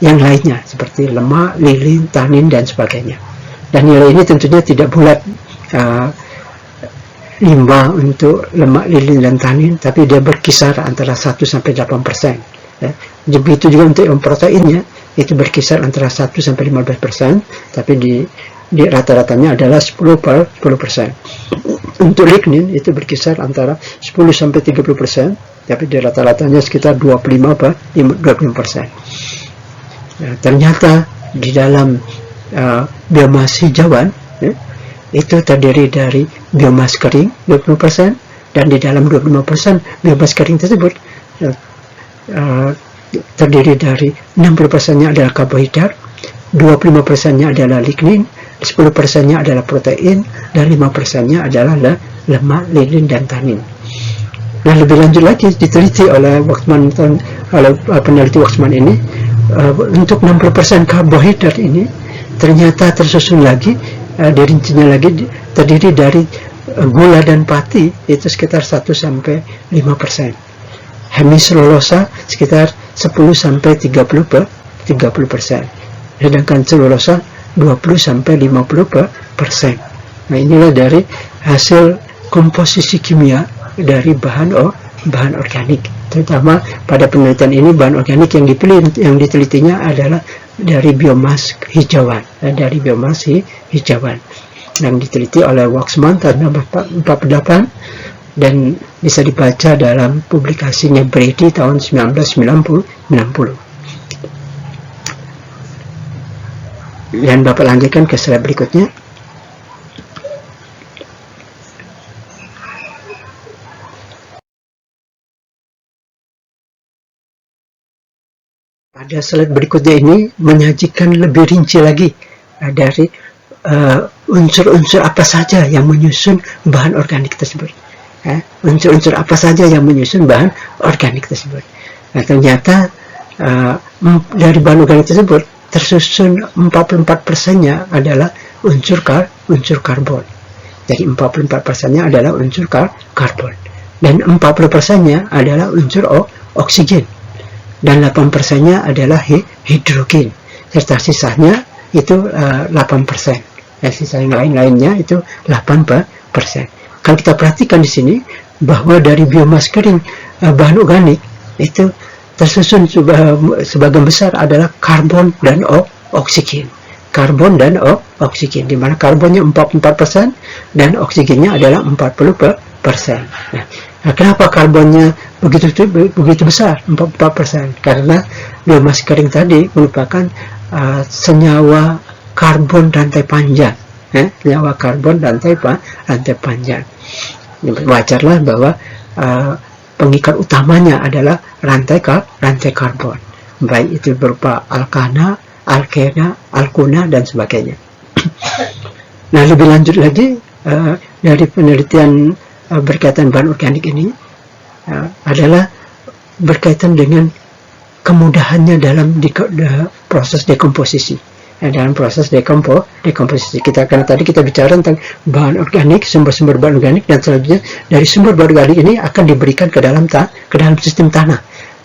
yang lainnya seperti lemak, lilin, tanin, dan sebagainya. Dan nilai ini tentunya tidak bulat 5 untuk lemak, lilin, dan tanin, tapi dia berkisar antara 1-8%. Begitu juga untuk yang proteinnya, itu berkisar antara 1-15%, tapi di rata-ratanya adalah 10%. Untuk lignin itu berkisar antara 10-30%, tapi di rata-ratanya sekitar 25%. Nah, ternyata di dalam biomas hijauan itu terdiri dari biomas kering 20%, dan di dalam 25% biomas kering tersebut terdiri dari 60%-nya adalah karbohidrat, 25%-nya adalah lignin, 10%-nya adalah protein, dan 5%-nya adalah lemak, lilin, dan tanin. Nah, lebih lanjut lagi diteliti oleh Waxman, oleh peneliti Waxman ini, untuk 60% karbohidrat ini ternyata tersusun lagi, dirincinya lagi terdiri dari gula dan pati itu sekitar 1-5%, hemiselulosa sekitar 10-30%, sedangkan selulosa 20-50%. Nah, inilah dari hasil komposisi kimia dari bahan organik. Terutama pada penelitian ini, bahan organik yang ditelitinya adalah dari biomas hijauan, yang diteliti oleh Waxman tahun 1948, dan bisa dibaca dalam publikasinya Brady tahun 1990. Dan Bapak lanjutkan ke slide berikutnya. Pada slide berikutnya ini menyajikan lebih rinci lagi dari unsur-unsur apa saja yang menyusun bahan organik tersebut. Unsur-unsur apa saja yang menyusun bahan organik tersebut. Nah, ternyata dari bahan organik tersebut tersusun 44%-nya adalah unsur karbon. Jadi 44%-nya adalah unsur karbon, dan 40%-nya adalah unsur oksigen, dan 8%-nya adalah hidrogen, serta sisanya itu 8%. Dan sisa yang lain-lainnya itu 8%. Kalau kita perhatikan di sini bahwa dari biomas kering bahan organik itu tersusun sebagian besar adalah karbon dan oksigen. Karbon dan oksigen, di mana karbonnya 44% dan oksigennya adalah 40%. Nah, kenapa karbonnya begitu besar, 44%? Karena biomas kering tadi merupakan senyawa karbon rantai panjang, senyawa karbon rantai panjang. Wajarlah bahwa pengikat utamanya adalah rantai karbon, baik itu berupa alkana, alkena, alkuna, dan sebagainya. Nah, lebih lanjut lagi dari penelitian berkaitan bahan organik ini adalah berkaitan dengan kemudahannya dalam proses dekomposisi. Dalam proses dekomposisi karena tadi kita bicara tentang bahan organik, sumber-sumber bahan organik, dan selanjutnya dari sumber bahan organik ini akan diberikan ke dalam sistem tanah.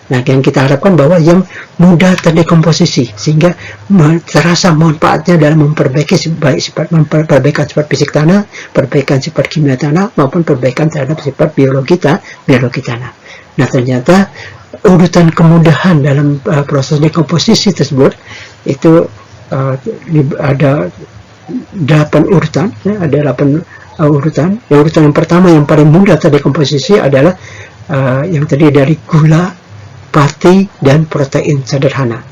Nah, yang kita harapkan bahwa yang mudah terdekomposisi sehingga terasa manfaatnya dalam memperbaiki perbaikan sifat fisik tanah, perbaikan sifat kimia tanah, maupun perbaikan terhadap sifat biologi tanah. Nah, ternyata urutan kemudahan dalam proses dekomposisi tersebut itu ada 8 urutan, ada urutan. Urutan yang pertama yang paling mudah terdekomposisi adalah yang terdiri dari gula, pati, dan protein sederhana.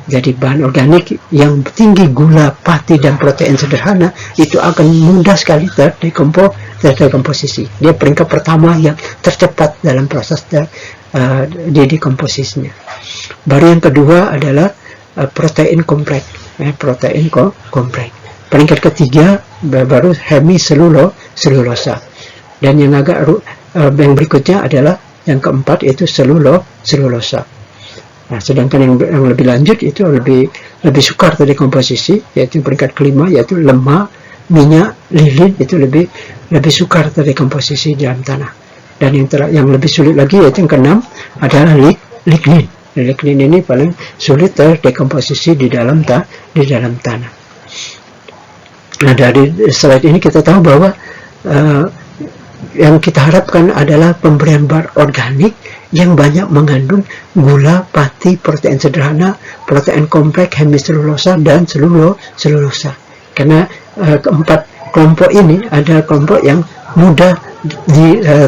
Jadi bahan organik yang tinggi gula, pati, dan protein sederhana itu akan mudah sekali terdekomposisi. Dia peringkat pertama yang tercepat dalam proses dekomposisinya. Baru yang kedua adalah protein kompleks. Kompleks. Peringkat ketiga baru hemiselulosa. Dan yang yang berikutnya adalah yang keempat, yaitu selulosa. Nah, sedangkan yang lebih lanjut itu lebih sukar terdekomposisi, yaitu peringkat kelima, yaitu lemak, minyak, lilin, itu lebih sukar terdekomposisi di dalam tanah. Dan yang lebih sulit lagi, yaitu yang keenam adalah lignin. Lignin ini paling sulit terdekomposisi di dalam tanah. Nah, dari slide ini kita tahu bahwa yang kita harapkan adalah pemberian bahan organik yang banyak mengandung gula, pati, protein sederhana, protein kompleks, hemiselulosa, dan selulosa. Karena keempat kelompok ini adalah kelompok yang mudah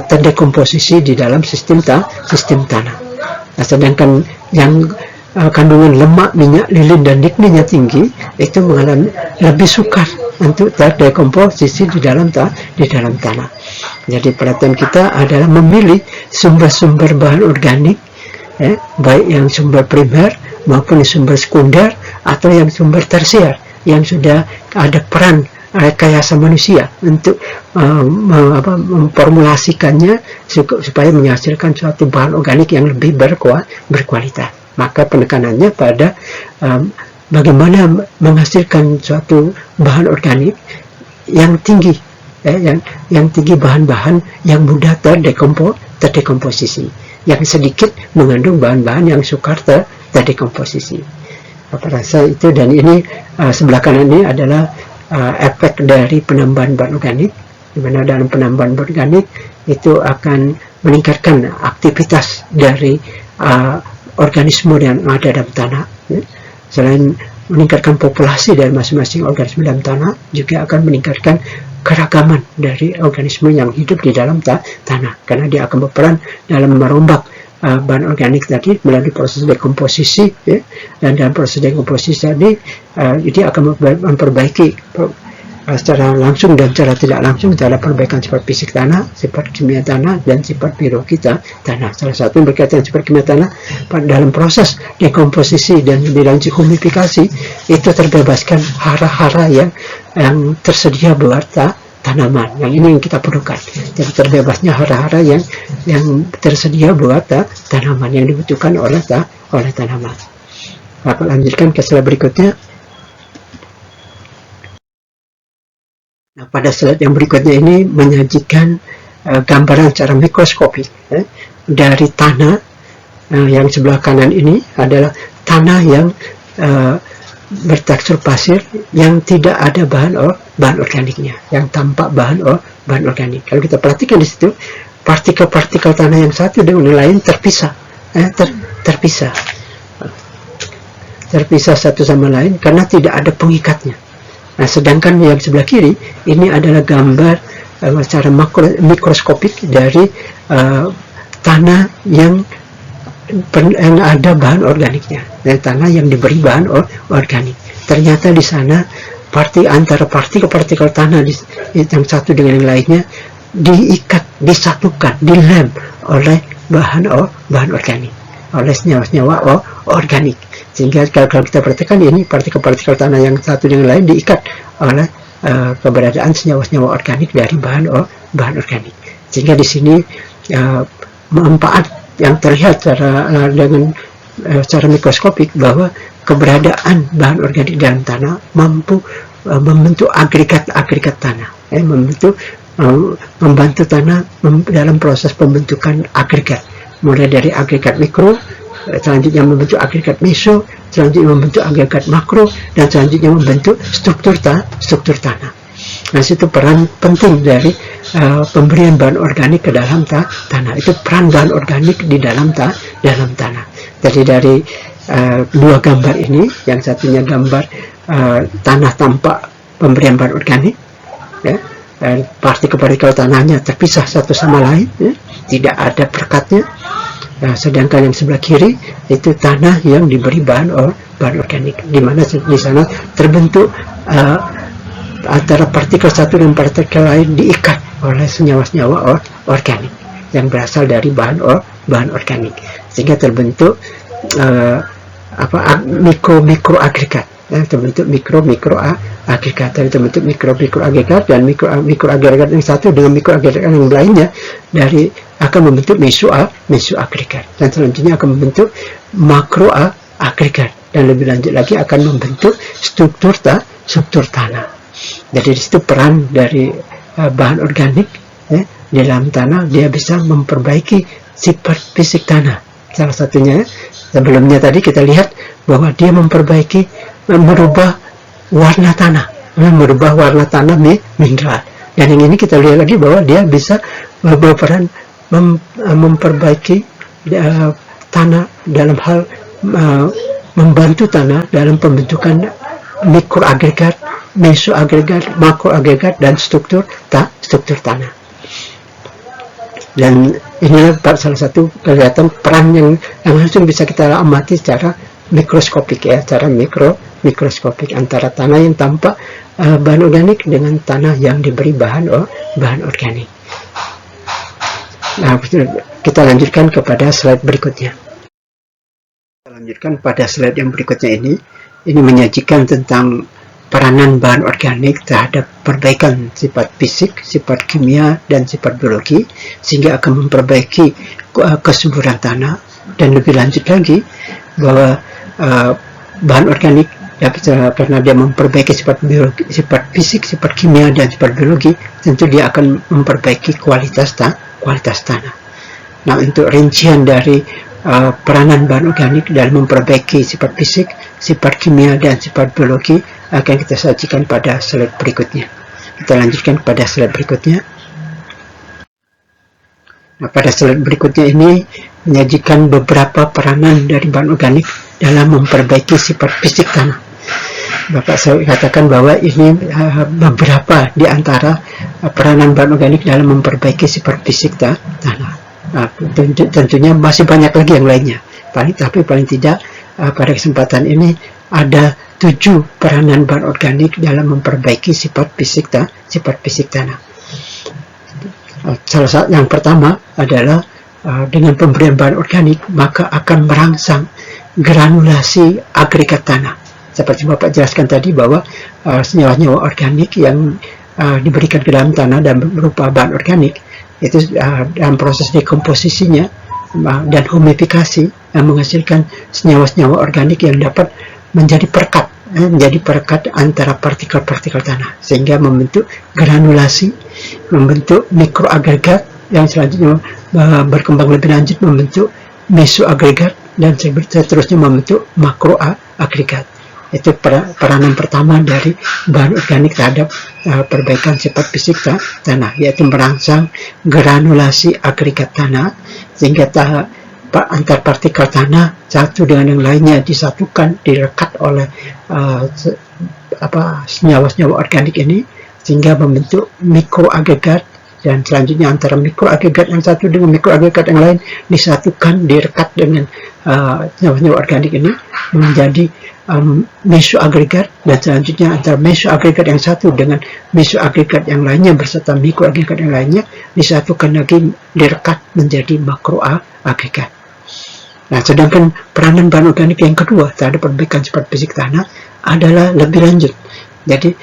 terdekomposisi di dalam sistem tanah. Nah, sedangkan yang kandungan lemak, minyak, lilin, dan ligninnya tinggi itu mengalami lebih sukar untuk terdekomposisi di dalam tanah. Jadi perhatian kita adalah memilih sumber-sumber bahan organik, baik yang sumber primer maupun sumber sekunder atau yang sumber tersier yang sudah ada peran rekayasa manusia untuk memformulasikannya supaya menghasilkan suatu bahan organik yang lebih berkualitas. Maka penekanannya pada bagaimana menghasilkan suatu bahan organik yang tinggi, yang tinggi bahan-bahan yang mudah terdekomposisi, yang sedikit mengandung bahan-bahan yang sukar terdekomposisi. Apa rasa itu, dan ini sebelah kanan ini adalah efek dari penambahan bahan organik, di mana dalam penambahan bahan organik itu akan meningkatkan aktivitas dari organisme yang ada dalam tanah. Selain meningkatkan populasi dari masing-masing organisme dalam tanah, juga akan meningkatkan keragaman dari organisme yang hidup di dalam tanah, karena dia akan berperan dalam merombak bahan organik tadi melalui proses dekomposisi, dan dalam proses dekomposisi tadi dia akan memperbaiki secara langsung dan secara tidak langsung cara perbaikan sifat fisik tanah, sifat kimia tanah, dan sifat biologi tanah. Salah satu yang berkaitan sifat kimia tanah dalam proses dekomposisi dan dilanjut humifikasi itu terbebaskan hara-hara yang tersedia buat tanaman. Yang ini yang kita perlukan. Jadi terbebasnya hara-hara yang tersedia buat tanaman yang dibutuhkan oleh tanaman. Akan lanjutkan ke slide berikutnya. Nah, pada slide yang berikutnya ini menyajikan gambaran secara mikroskopik dari tanah. Yang sebelah kanan ini adalah tanah yang bertekstur pasir yang tidak ada bahan organiknya, yang tampak bahan organik. Kalau kita perhatikan di situ, partikel-partikel tanah yang satu dengan yang lain terpisah satu sama lain karena tidak ada pengikatnya. Nah, sedangkan yang sebelah kiri ini adalah gambar secara mikroskopik dari tanah yang ada bahan organiknya, dan tanah yang diberi bahan organik. Ternyata di sana antara partikel-partikel tanah yang satu dengan yang lainnya diikat, disatukan, dilem oleh bahan organik, oleh senyawa-senyawa organik. Sehingga kalau kita perhatikan ini partikel-partikel tanah yang satu dengan lain diikat oleh keberadaan senyawa-senyawa organik dari bahan organik. Sehingga di sini manfaat yang terlihat dengan secara mikroskopik bahwa keberadaan bahan organik dalam tanah mampu membentuk agregat-agregat tanah, membantu tanah dalam proses pembentukan agregat, mulai dari agregat mikro, selanjutnya membentuk agregat meso, selanjutnya membentuk agregat makro, dan selanjutnya membentuk struktur tanah. Nah, itu peran penting dari pemberian bahan organik ke dalam tanah. Itu peran bahan organik di dalam tanah. Jadi dari dua gambar ini, yang satunya gambar tanah tanpa pemberian bahan organik, partikel-partikel tanahnya terpisah satu sama lain, ya, tidak ada perekatnya. Nah, sedangkan yang sebelah kiri itu tanah yang diberi bahan organik, di mana di sana terbentuk antara partikel satu dan partikel lain diikat oleh senyawa-senyawa organik yang berasal dari bahan organik, sehingga terbentuk mikro agregat, terbentuk mikro agregat, terbentuk mikro agregat, dan mikro agregat yang satu dengan mikro agregat yang lainnya akan membentuk meso agregat, dan selanjutnya akan membentuk makro agregat, dan lebih lanjut lagi akan membentuk struktur tanah. Jadi di situ peran dari bahan organik, ya, di dalam tanah. Dia bisa memperbaiki sifat fisik tanah. Salah satunya, sebelumnya tadi kita lihat bahwa dia merubah warna tanah mineral. Dan yang ini kita lihat lagi bahwa dia bisa berperan memperbaiki tanah dalam hal membantu tanah dalam pembentukan mikroagregat, mesoagregat, makroagregat, dan struktur tanah. Dan inilah salah satu kelihatan peran yang langsung bisa kita amati secara mikroskopik, ya, secara mikroskopik antara tanah yang tanpa bahan organik dengan tanah yang diberi bahan organik. Nah, kita lanjutkan kepada slide berikutnya. Kita lanjutkan pada slide yang berikutnya ini menyajikan tentang peranan bahan organik terhadap perbaikan sifat fisik, sifat kimia, dan sifat biologi, sehingga akan memperbaiki kesuburan tanah. Dan lebih lanjut lagi bahwa bahan organik karena dia memperbaiki sifat biologi, sifat fisik, sifat kimia, dan sifat biologi, tentu dia akan memperbaiki kualitas tanah. Nah, untuk rincian dari peranan bahan organik dalam memperbaiki sifat fisik, sifat kimia, dan sifat biologi akan kita sajikan pada slide berikutnya. Kita lanjutkan pada slide berikutnya. Nah, pada slide berikutnya ini menyajikan beberapa peranan dari bahan organik dalam memperbaiki sifat fisik tanah. Bapak saya katakan bahwa ini beberapa di antara peranan bahan organik dalam memperbaiki sifat fisik tanah. Nah, tentunya masih banyak lagi yang lainnya. Tapi paling tidak pada kesempatan ini ada 7 peranan bahan organik dalam memperbaiki sifat fisik tanah. Salah satu yang pertama adalah dengan pemberian bahan organik maka akan merangsang granulasi agregat tanah. Seperti Bapak jelaskan tadi bahwa senyawa-senyawa organik yang diberikan ke dalam tanah dan berupa bahan organik itu dalam proses dekomposisinya dan humifikasi yang menghasilkan senyawa-senyawa organik yang dapat menjadi perekat antara partikel-partikel tanah, sehingga membentuk granulasi, membentuk mikroagregat yang selanjutnya berkembang lebih lanjut membentuk mesoagregat, dan seterusnya membentuk makroagregat. Itu peranan pertama dari bahan organik terhadap perbaikan sifat fisik tanah, yaitu merangsang granulasi agregat tanah, sehingga antar partikel tanah satu dengan yang lainnya disatukan, direkat oleh senyawa-senyawa organik ini, sehingga membentuk mikroagregat, dan selanjutnya antara mikroagregat yang satu dengan mikroagregat yang lain disatukan, direkat dengan senyawa-senyawa organik ini menjadi mesoagregat, dan selanjutnya antara mesoagregat yang satu dengan mesoagregat yang lainnya berserta mikroagregat yang lainnya disatukan lagi, direkat menjadi makroagregat. Nah, sedangkan peranan bahan organik yang kedua terhadap perbaikan sifat fisik tanah adalah lebih lanjut. Jadi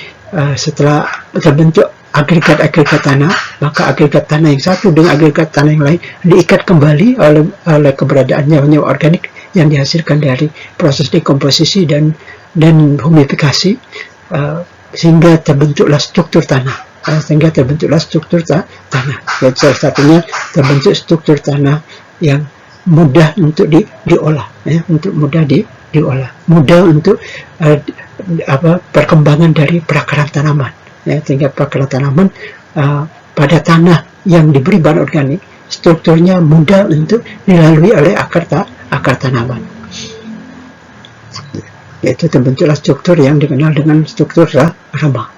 setelah terbentuk agregat-agregat tanah, maka agregat tanah yang satu dengan agregat tanah yang lain diikat kembali oleh keberadaan nyawa-nyawa organik yang dihasilkan dari proses dekomposisi dan humifikasi, sehingga terbentuklah struktur tanah. Dan salah satunya terbentuk struktur tanah yang mudah untuk diolah, mudah untuk perkembangan dari perakaran tanaman, ya, sehingga perakaran tanaman pada tanah yang diberi bahan organik strukturnya mudah untuk dilalui oleh akar tanaman. Yaitu terbentuklah struktur yang dikenal dengan struktur ramah.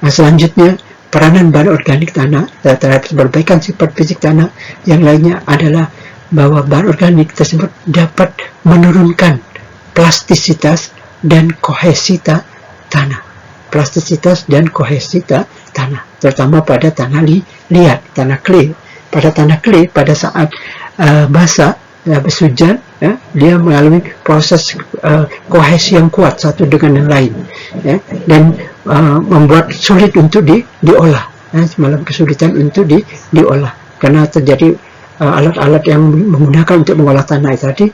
Nah, selanjutnya peranan bahan organik tanah terhadap perbaikan sifat fisik tanah yang lainnya adalah bahwa bahan organik tersebut dapat menurunkan plastisitas dan kohesi tanah. Plastisitas dan kohesi tanah, terutama pada tanah liat, tanah clay. Pada tanah clay, pada saat basah, habis hujan, ya, dia mengalami proses kohesi yang kuat satu dengan yang lain, ya, dan membuat sulit untuk diolah, ya, semalam kesulitan untuk diolah karena terjadi alat-alat yang menggunakan untuk mengolah tanah tadi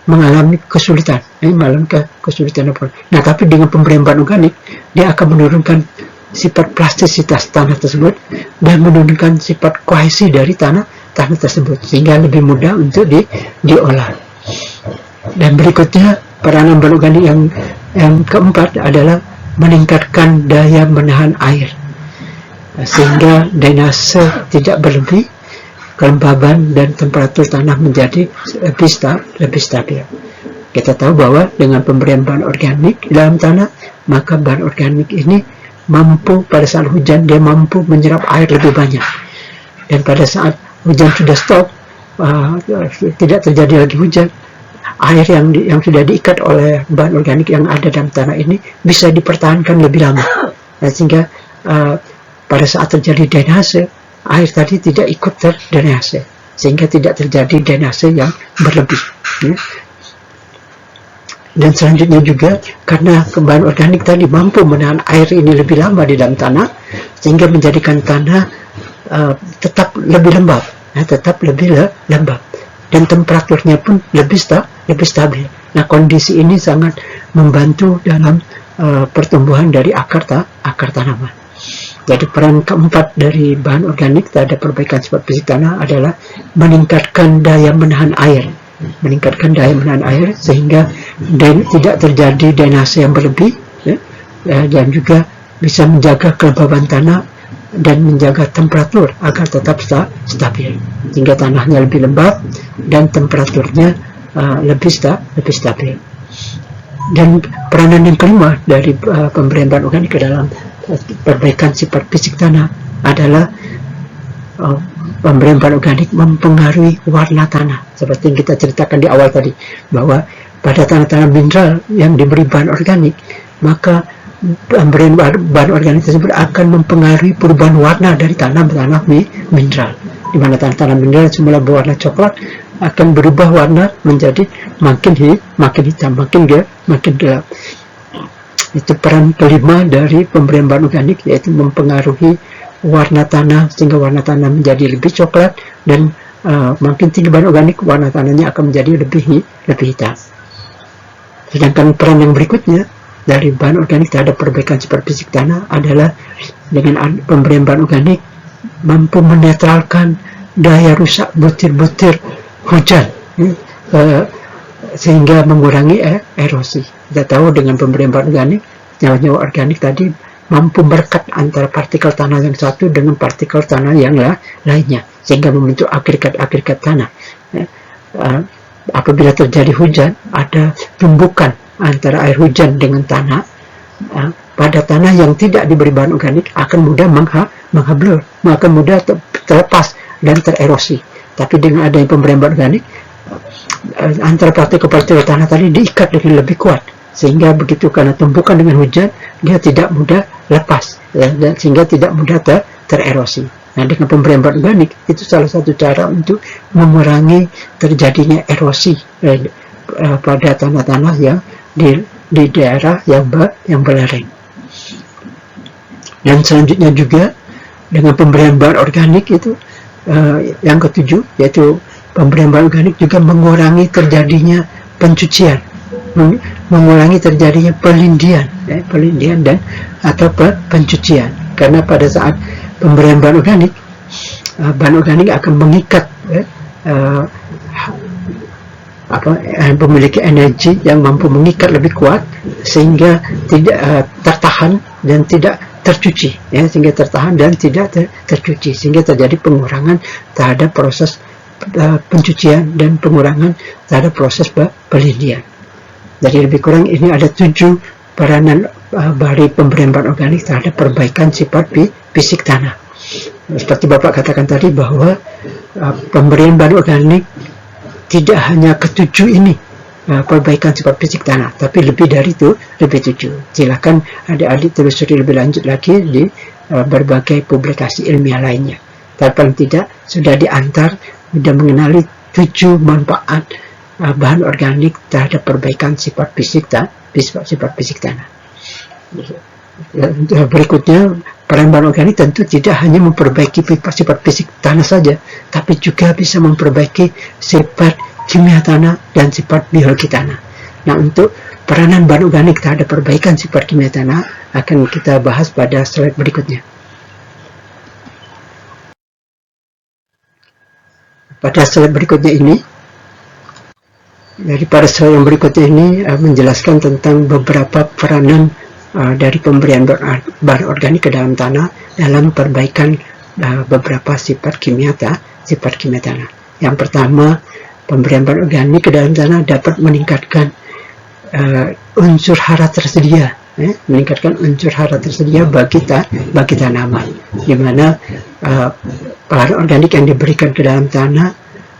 mengalami kesulitan, kesulitan apa. Nah, tapi dengan pemberian bahan organik dia akan menurunkan sifat plastisitas tanah tersebut dan menurunkan sifat kohesi dari tanah tersebut sehingga lebih mudah untuk diolah. Dan berikutnya peranan bahan organik yang keempat adalah meningkatkan daya menahan air sehingga drainase tidak berlebih, kelembaban dan temperatur tanah menjadi lebih stabil. Kita tahu bahwa dengan pemberian bahan organik dalam tanah, maka bahan organik ini mampu pada saat hujan dia mampu menyerap air lebih banyak, dan pada saat hujan sudah stop, tidak terjadi lagi hujan, air yang sudah diikat oleh bahan organik yang ada dalam tanah ini bisa dipertahankan lebih lama, dan sehingga pada saat terjadi drainase, air tadi tidak ikut terdrainase, sehingga tidak terjadi drainase yang berlebih, ya. Dan selanjutnya juga karena bahan organik tadi mampu menahan air ini lebih lama di dalam tanah, sehingga menjadikan tanah tetap lebih lembab, ya, tetap lebih lembab, dan temperaturnya pun lebih stabil. Nah, kondisi ini sangat membantu dalam pertumbuhan dari akar tanaman. Jadi peran keempat dari bahan organik terhadap perbaikan sifat fisik tanah adalah meningkatkan daya menahan air, sehingga tidak terjadi drainase yang berlebih, ya, dan juga bisa menjaga kelembaban tanah dan menjaga temperatur agar tetap stabil, sehingga tanahnya lebih lembab dan temperaturnya lebih stabil. Dan peranan yang kelima dari pemberian bahan organik dalam perbaikan sifat fisik tanah adalah pemberian bahan organik mempengaruhi warna tanah. Seperti yang kita ceritakan di awal tadi, bahwa pada tanah-tanah mineral yang diberi bahan organik, maka pemberian bahan organik tersebut akan mempengaruhi perubahan warna dari tanah mineral. Di mana tanah mineral semula berwarna coklat akan berubah warna menjadi makin hitam, makin gelap. Itu peran kelima dari pemberian bahan organik, yaitu mempengaruhi warna tanah sehingga warna tanah menjadi lebih coklat, dan makin tinggi bahan organik warna tanahnya akan menjadi lebih hitam. Sedangkan peran yang berikutnya dari bahan organik terhadap perbaikan sifat fisik tanah adalah dengan pemberian bahan organik mampu menetralkan daya rusak butir-butir hujan, sehingga mengurangi erosi. Kita tahu dengan pemberian bahan organik, nyawa-nyawa organik tadi mampu merekat antara partikel tanah yang satu dengan partikel tanah yang lainnya, sehingga membentuk agregat-agregat tanah. Apabila terjadi hujan, ada tumbukan antara air hujan dengan tanah. Pada tanah yang tidak diberi bahan organik akan mudah menghablur, akan mudah terlepas dan tererosi. Tapi dengan adanya pemberian bahan organik, antara partikel-partikel tanah tadi diikat dengan lebih kuat, sehingga begitu karena tumbukan dengan hujan, dia tidak mudah lepas, dan sehingga tidak mudah tererosi. Nah, dengan pemberian bahan organik itu salah satu cara untuk mengurangi terjadinya erosi pada tanah-tanah yang di daerah yang belereng. Dan selanjutnya juga dengan pemberian bahan organik itu yang ketujuh, yaitu pemberian bahan organik juga mengurangi terjadinya pencucian, mengurangi terjadinya pelindian dan atau pencucian. Karena pada saat pemberian bahan organik akan mengikat memiliki energi yang mampu mengikat lebih kuat, sehingga tidak tertahan dan tidak tercuci, ya, sehingga tertahan dan tidak tercuci, sehingga terjadi pengurangan terhadap proses pencucian dan pengurangan terhadap proses pelindian. Jadi lebih kurang ini ada 7 peranan dari pemberian bahan organik terhadap perbaikan sifat fisik tanah. Seperti Bapak katakan tadi bahwa pemberian bahan organik tidak hanya ketujuh ini, perbaikan sifat fisik tanah, tapi lebih dari itu, lebih tujuh. Silakan adik-adik telusuri lebih lanjut lagi di berbagai publikasi ilmiah lainnya. Tapi paling tidak sudah diantar, sudah mengenali 7 manfaat bahan organik terhadap perbaikan sifat fisik tanah. Berikutnya, peran bahan organik tentu tidak hanya memperbaiki sifat fisik tanah saja, tapi juga bisa memperbaiki sifat kimia tanah dan sifat biologi tanah. Nah, untuk peranan bahan organik terhadap perbaikan sifat kimia tanah akan kita bahas pada slide berikutnya. Pada slide berikutnya ini, daripada slide yang berikutnya ini menjelaskan tentang beberapa peranan dari pemberian bahan organik ke dalam tanah dalam perbaikan beberapa sifat kimia tanah. Yang pertama, pemberian bahan organik ke dalam tanah dapat meningkatkan unsur hara tersedia, bagi tanaman, di mana bahan organik yang diberikan ke dalam tanah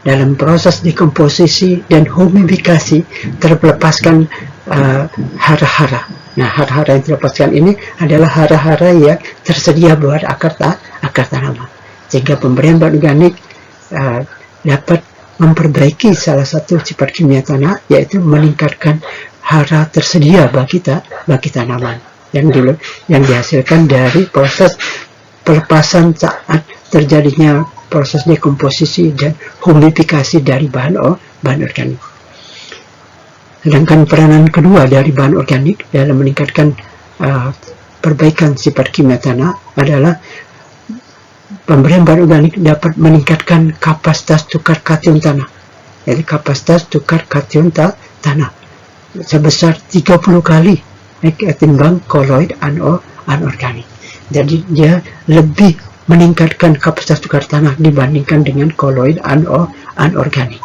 dalam proses dekomposisi dan humifikasi terlepaskan hara-hara. Nah, hara-hara yang terlepaskan ini adalah hara-hara yang tersedia buat akar tanaman, sehingga pemberian bahan organik dapat memperbaiki salah satu sifat kimia tanah, yaitu meningkatkan hara tersedia bagi tanaman yang dihasilkan dari proses pelepasan saat terjadinya proses dekomposisi dan humifikasi dari bahan organik. Sedangkan peranan kedua dari bahan organik dalam meningkatkan perbaikan sifat kimia tanah adalah pemberian bahan organik dapat meningkatkan kapasitas tukar kation tanah. Jadi kapasitas tukar kation tanah sebesar 30 kali ketimbang koloid anorganik. Jadi dia lebih meningkatkan kapasitas tukar tanah dibandingkan dengan koloid anorganik.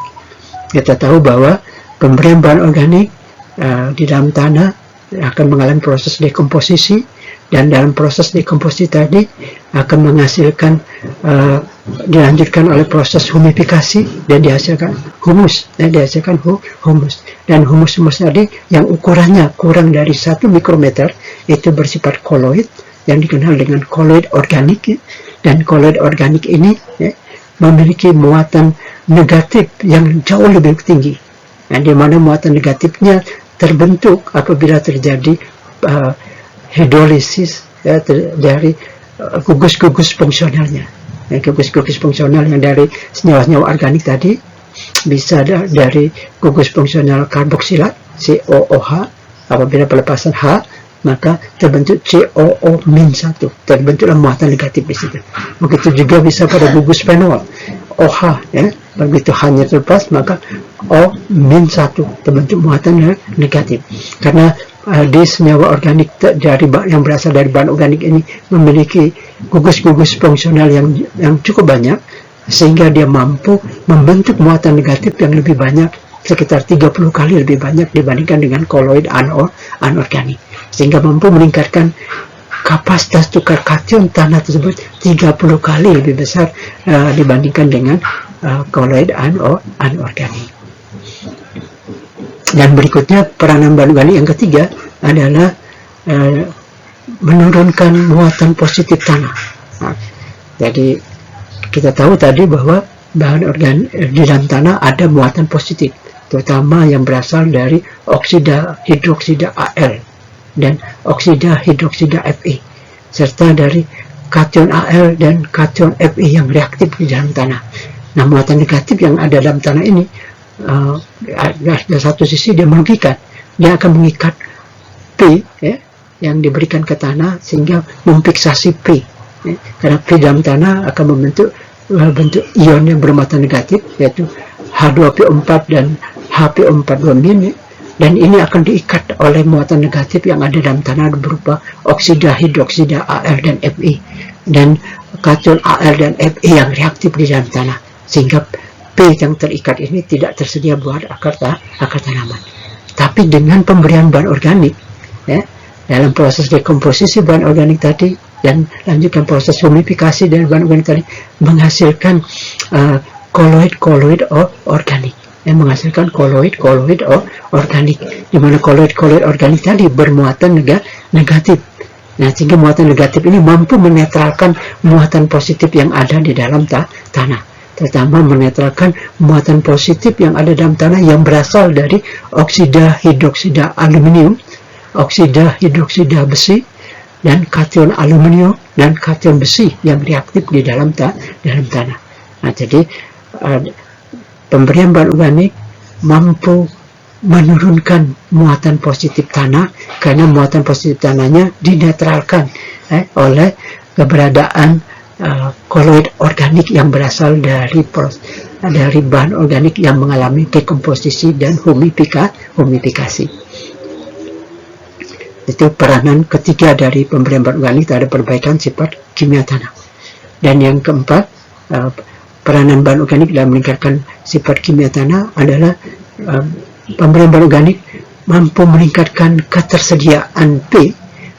Kita tahu bahwa pemberian bahan organik di dalam tanah akan mengalami proses dekomposisi, dan dalam proses dekomposisi tadi akan menghasilkan dilanjutkan oleh proses humifikasi dan dihasilkan humus, dan humus tadi yang ukurannya kurang dari 1 mikrometer itu bersifat koloid yang dikenal dengan koloid organik, dan koloid organik ini memiliki muatan negatif yang jauh lebih tinggi, di mana muatan negatifnya terbentuk apabila terjadi hidrolisis dari gugus-gugus fungsionalnya. Gugus-gugus fungsional yang dari senyawa-senyawa organik tadi bisa dari gugus fungsional karboksilat COOH. Apabila pelepasan H, maka terbentuk COO-1, terbentuklah muatan negatif di situ. Begitu juga bisa pada gugus fenol OH, begitu hanya terlepas maka O-1 terbentuk muatan negatif. Karena di senyawa organik yang berasal dari bahan organik ini memiliki gugus-gugus fungsional yang cukup banyak, sehingga dia mampu membentuk muatan negatif yang lebih banyak, sekitar 30 kali lebih banyak dibandingkan dengan koloid anorganik, sehingga mampu meningkatkan kapasitas tukar kation tanah tersebut 30 kali lebih besar dibandingkan dengan koloid anorganik. Dan berikutnya peranan bahan organik yang ketiga adalah menurunkan muatan positif tanah. Jadi kita tahu tadi bahwa bahan organik di dalam tanah ada muatan positif, terutama yang berasal dari oksida hidroksida Al dan oksida hidroksida Fe, serta dari kation Al dan kation Fe yang reaktif di dalam tanah. Nah, muatan negatif yang ada dalam tanah ini dari satu sisi dia merugikan, dia akan mengikat P yang diberikan ke tanah sehingga memfiksasi P, karena P dalam tanah akan membentuk bentuk ion yang bermuatan negatif, yaitu H2PO4 dan HPO42-, dan ini akan diikat oleh muatan negatif yang ada dalam tanah berupa oksida hidroksida Al dan Fe, dan kation Al dan Fe yang reaktif di dalam tanah, sehingga P yang terikat ini tidak tersedia buat akar tanaman. Tapi dengan pemberian bahan organik, dalam proses dekomposisi bahan organik tadi dan lanjutkan proses humifikasi dari bahan organik tadi menghasilkan koloid organik, yang menghasilkan koloid organik, di mana koloid organik tadi bermuatan negatif. Nah, sehingga muatan negatif ini mampu menetralkan muatan positif yang ada di dalam tanah, terutama menetralkan muatan positif yang ada dalam tanah yang berasal dari oksida hidroksida aluminium, oksida hidroksida besi, dan kation aluminium dan kation besi yang reaktif di dalam tanah. Nah, jadi pemberian bahan organik mampu menurunkan muatan positif tanah karena muatan positif tanahnya dinetralkan oleh keberadaan koloid organik yang berasal dari bahan organik yang mengalami dekomposisi dan humifikasi. Itu peranan ketiga dari pemberian bahan organik terhadap perbaikan sifat kimia tanah. Dan yang keempat, peranan bahan organik dalam meningkatkan sifat kimia tanah adalah pemberian bahan organik mampu meningkatkan ketersediaan P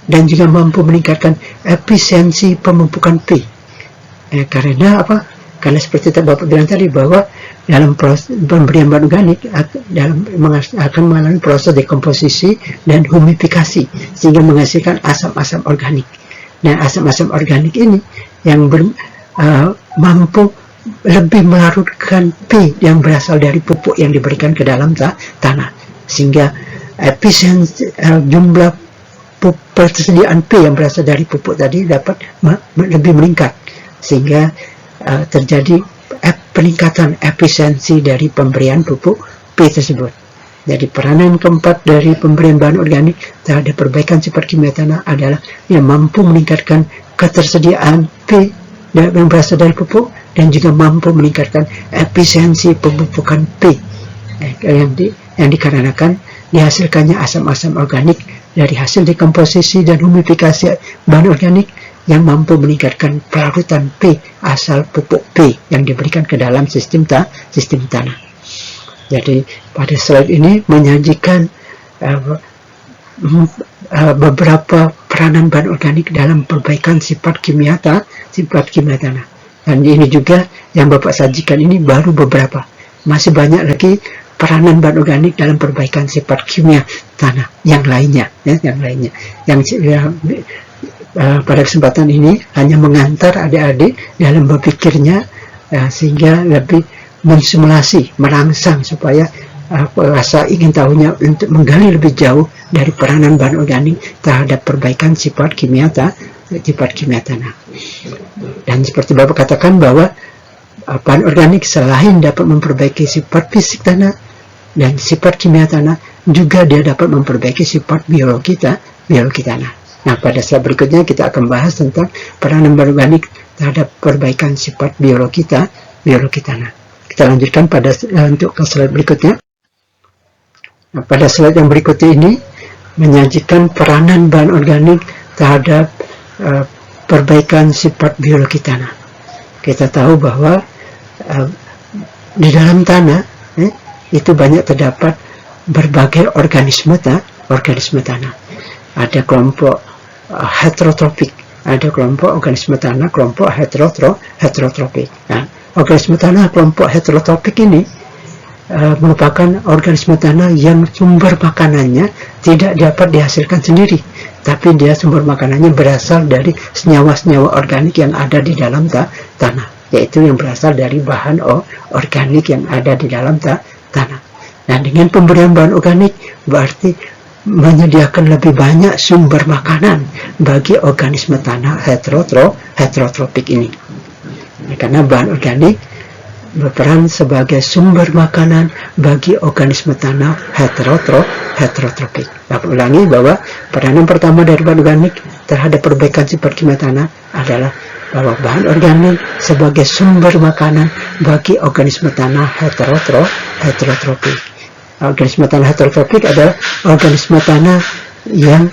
dan juga mampu meningkatkan efisiensi pemupukan P. Karena apa? Karena seperti Bapak bilang tadi bahwa dalam proses pemberian bahan organik akan mengalami proses dekomposisi dan humifikasi sehingga menghasilkan asam-asam organik. Nah, asam-asam organik ini yang mampu lebih melarutkan P yang berasal dari pupuk yang diberikan ke dalam tanah, sehingga efisiensi jumlah persediaan P yang berasal dari pupuk tadi dapat lebih meningkat, sehingga terjadi peningkatan efisiensi dari pemberian pupuk P tersebut. Jadi peranan keempat dari pemberian bahan organik terhadap perbaikan sifat kimia tanah adalah yang mampu meningkatkan ketersediaan P yang berasal dari pupuk dan juga mampu meningkatkan efisiensi pemupukan P yang dikarenakan dihasilkannya asam-asam organik dari hasil dekomposisi dan humifikasi bahan organik yang mampu meningkatkan pelarutan P asal pupuk P yang diberikan ke dalam sistem tanah. Jadi pada slide ini menyajikan beberapa peranan bahan organik dalam perbaikan sifat kimia tanah. Dan ini juga yang Bapak sajikan ini baru beberapa. Masih banyak lagi peranan bahan organik dalam perbaikan sifat kimia tanah yang lainnya, pada kesempatan ini hanya mengantar adik-adik dalam berpikirnya sehingga lebih mensimulasi, merangsang supaya rasa ingin tahunya untuk menggali lebih jauh dari peranan bahan organik terhadap perbaikan sifat kimia tanah. Dan seperti Bapak katakan bahwa bahan organik selain dapat memperbaiki sifat fisik tanah dan sifat kimia tanah, juga dia dapat memperbaiki sifat biologi tanah. Nah, pada slide berikutnya kita akan bahas tentang peranan bahan organik terhadap perbaikan sifat biologi tanah. Kita lanjutkan untuk ke slide berikutnya. Nah, pada slide yang berikutnya ini menyajikan peranan bahan organik terhadap perbaikan sifat biologi tanah. Kita tahu bahwa di dalam tanah itu banyak terdapat berbagai organisme tanah. Ada kelompok heterotropik, ada kelompok organisme tanah kelompok heterotropik. Nah, organisme tanah kelompok heterotropik ini merupakan organisme tanah yang sumber makanannya tidak dapat dihasilkan sendiri, tapi dia sumber makanannya berasal dari senyawa-senyawa organik yang ada di dalam tanah, yaitu yang berasal dari bahan organik yang ada di dalam tanah. Nah, dengan pemberian bahan organik berarti menyediakan lebih banyak sumber makanan bagi organisme tanah heterotropik ini. Karena bahan organik berperan sebagai sumber makanan bagi organisme tanah heterotropik. Dapat ulangi bahwa peranan pertama dari bahan organik terhadap perbaikan sifat kimia tanah adalah bahwa bahan organik sebagai sumber makanan bagi organisme tanah heterotropik. Organisme tanah heterotropik adalah organisme tanah yang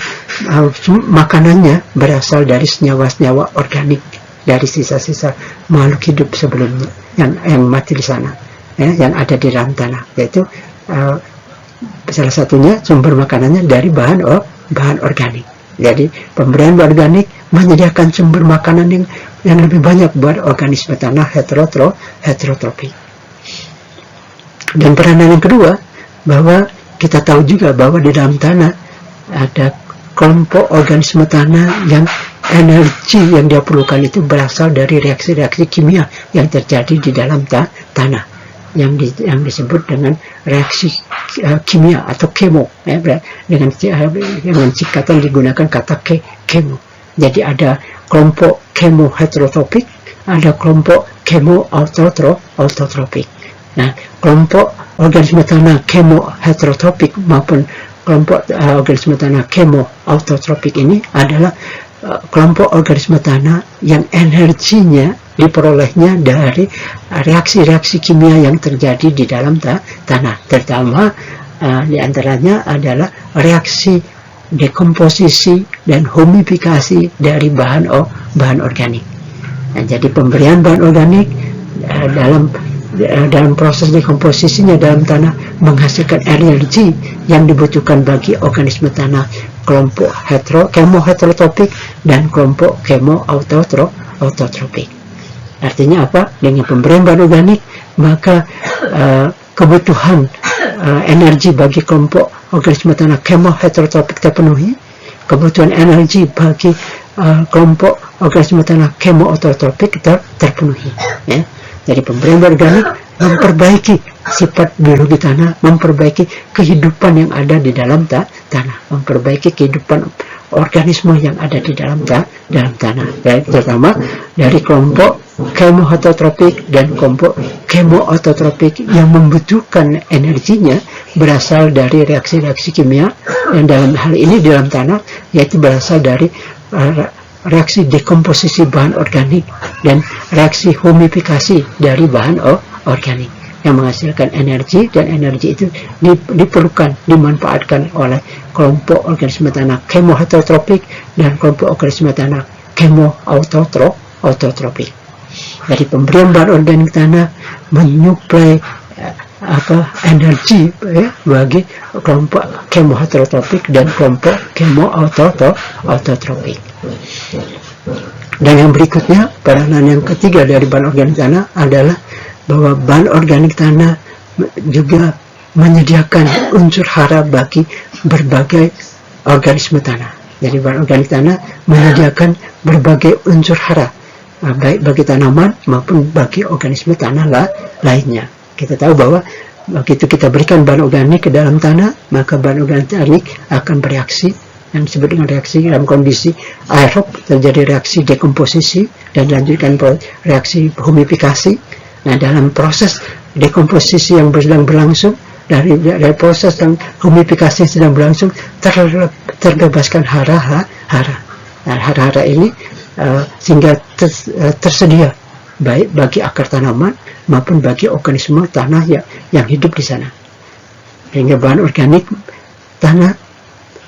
makanannya berasal dari senyawa-senyawa organik dari sisa-sisa makhluk hidup sebelumnya yang mati di sana, yang ada di dalam tanah, yaitu salah satunya sumber makanannya dari bahan organik. Jadi pemberian bahan organik menyediakan sumber makanan yang lebih banyak buat organisme tanah heterotropik. Dan peranan yang kedua, bahwa kita tahu juga bahwa di dalam tanah ada kelompok organisme tanah yang energi yang dia perlukan itu berasal dari reaksi-reaksi kimia yang terjadi di dalam tanah yang disebut dengan reaksi kimia atau kemo, dengan singkatan digunakan kata kemo. Jadi ada kelompok kemo heterotropik, ada kelompok kemo autotropik. Nah, kelompok organisme tanah kemo heterotropik maupun kelompok organisme tanah kemo autotropik ini adalah kelompok organisme tanah yang energinya diperolehnya dari reaksi-reaksi kimia yang terjadi di dalam tanah, terutama diantaranya adalah reaksi dekomposisi dan humifikasi dari bahan organik. Nah, jadi pemberian bahan organik dalam proses dekomposisinya dalam tanah menghasilkan energi yang dibutuhkan bagi organisme tanah kelompok kemo heterotropik dan kelompok kemo autotropik. Artinya apa? Dengan pemberian bahan organik maka kebutuhan energi bagi kelompok organisme tanah kemo heterotropik terpenuhi, kebutuhan energi bagi kelompok organisme tanah kemo autotropik terpenuhi. Ya. Jadi pemberian organik memperbaiki sifat biologi tanah, memperbaiki kehidupan yang ada di dalam tanah, memperbaiki kehidupan organisme yang ada di dalam tanah, terutama dari kelompok kemo heterotropik dan kelompok kemo autotropik yang membutuhkan energinya berasal dari reaksi-reaksi kimia yang dalam hal ini di dalam tanah yaitu berasal dari reaksi dekomposisi bahan organik dan reaksi humifikasi dari bahan organik yang menghasilkan energi, dan energi itu dimanfaatkan oleh kelompok organisme tanah kemo heterotropik dan kelompok organisme tanah kemo autotropik. Jadi pemberian bahan organik tanah menyuplai energi bagi kelompok kemo heterotropik dan kelompok kemo autotropik. Dan yang berikutnya, peranan yang ketiga dari bahan organik tanah adalah bahwa bahan organik tanah juga menyediakan unsur hara bagi berbagai organisme tanah. Jadi bahan organik tanah menyediakan berbagai unsur hara, baik bagi tanaman maupun bagi organisme tanah lainnya. Kita tahu bahwa begitu kita berikan bahan organik ke dalam tanah, maka bahan organik akan bereaksi yang disebut dengan reaksi dalam kondisi aerob, terjadi reaksi dekomposisi dan dilanjutkan reaksi humifikasi. Nah, dalam proses dekomposisi yang sedang berlangsung, dari proses yang humifikasi yang sedang berlangsung, terbebaskan hara-hara. Nah, hara-hara ini sehingga tersedia baik bagi akar tanaman maupun bagi organisme tanah yang hidup di sana. Sehingga bahan organik tanah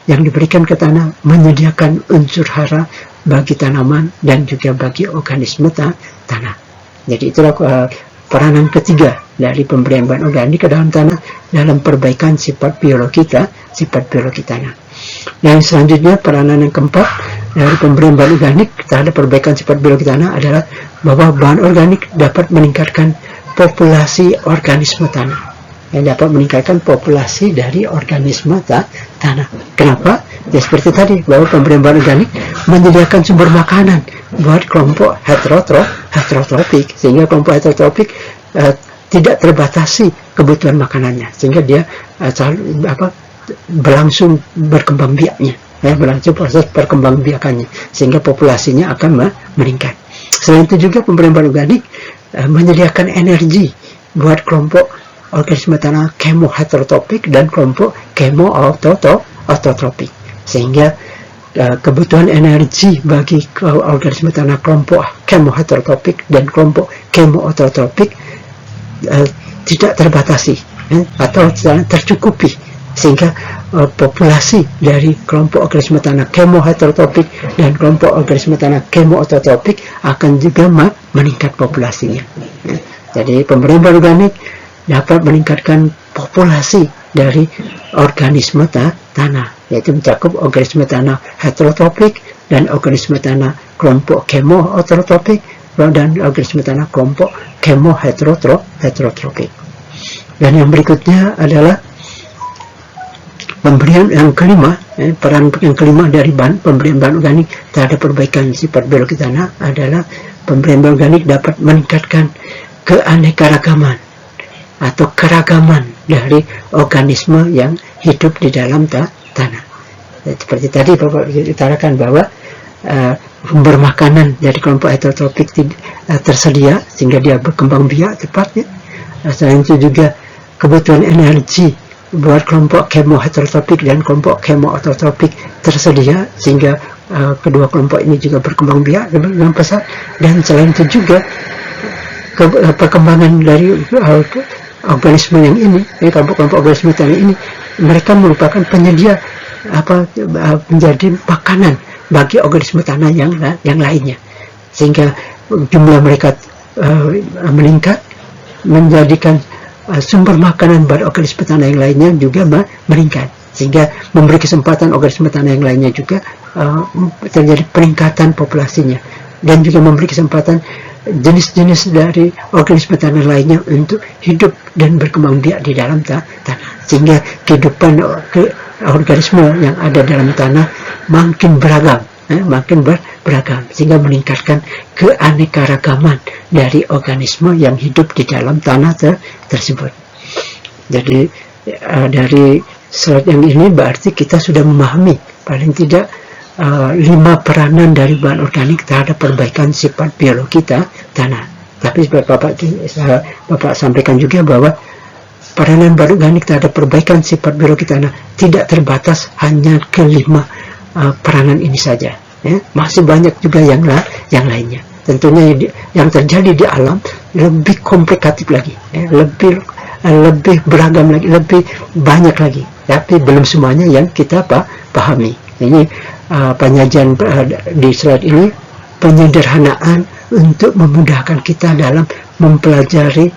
yang diberikan ke tanah menyediakan unsur hara bagi tanaman dan juga bagi organisme tanah. Jadi itulah peranan ketiga dari pemberian bahan organik ke dalam tanah dalam perbaikan sifat biologi tanah. Yang selanjutnya, peranan yang keempat dari pemberian bahan organik terhadap perbaikan sifat biologi tanah adalah bahwa bahan organik dapat meningkatkan populasi organisme tanah. Yang dapat meningkatkan populasi dari organisme tanah. Kenapa? Ya seperti tadi, bahwa pemberian bahan organik menyediakan sumber makanan buat kelompok heterotropik, sehingga kelompok heterotropik tidak terbatasi kebutuhan makanannya, sehingga dia berlangsung berkembang biaknya, berlangsung proses perkembang biakannya, sehingga populasinya akan meningkat. Selain itu juga pemberian bahan organik menyediakan energi buat kelompok organisme tanah kemo heterotropik dan kelompok kemo autotropik, sehingga kebutuhan energi bagi organisme tanah kelompok kemo heterotropik dan kelompok kemo autotropik tidak terbatasi atau tercukupi, sehingga populasi dari kelompok organisme tanah kemo heterotropik dan kelompok organisme tanah kemo autotropik akan juga meningkat populasinya. Jadi pemberian bahan organik dapat meningkatkan populasi dari organisme tanah, yaitu mencakup organisme tanah heterotropik dan organisme tanah kelompok kemoautotrofik dan organisme tanah kelompok kemoheterotropik. Dan yang berikutnya adalah pemberian yang kelima, peran yang kelima dari pemberian bahan organik terhadap perbaikan sifat biologi tanah adalah pemberian bahan organik dapat meningkatkan keanekaragaman atau keragaman dari organisme yang hidup di dalam tanah. Seperti tadi Bapak utarakan bahwa sumber makanan dari kelompok heterotropik tersedia sehingga dia berkembang biak cepatnya. Selain itu juga kebutuhan energi buat kelompok kemoheterotropik dan kelompok kemoautotrofik tersedia sehingga kedua kelompok ini juga berkembang biak dengan pesat. Dan selain itu juga perkembangan dari organisme yang ini, kelompok-kelompok organisme tanah ini, mereka merupakan penyedia menjadi makanan bagi organisme tanah yang lainnya, sehingga jumlah mereka meningkat, menjadikan sumber makanan bagi organisme tanah yang lainnya juga meningkat, sehingga memberi kesempatan organisme tanah yang lainnya juga terjadi peningkatan populasinya, dan juga memberi kesempatan jenis-jenis dari organisme tanah lainnya untuk hidup dan berkembang biak di dalam tanah, sehingga kehidupan organisme yang ada dalam tanah makin beragam, sehingga meningkatkan keanekaragaman dari organisme yang hidup di dalam tanah tersebut. Jadi dari slide yang ini berarti kita sudah memahami paling tidak 5 peranan dari bahan organik terhadap perbaikan sifat biologi tanah. Tapi Bapak sampaikan juga bahwa peranan bahan organik terhadap perbaikan sifat biologi tanah tidak terbatas hanya ke 5 peranan ini saja. Masih banyak juga yang lainnya. Tentunya yang terjadi di alam lebih komplikatif lagi, lebih beragam lagi, lebih banyak lagi. Tapi belum semuanya yang kita pahami. Ini penyajian di slide ini penyederhanaan untuk memudahkan kita dalam mempelajari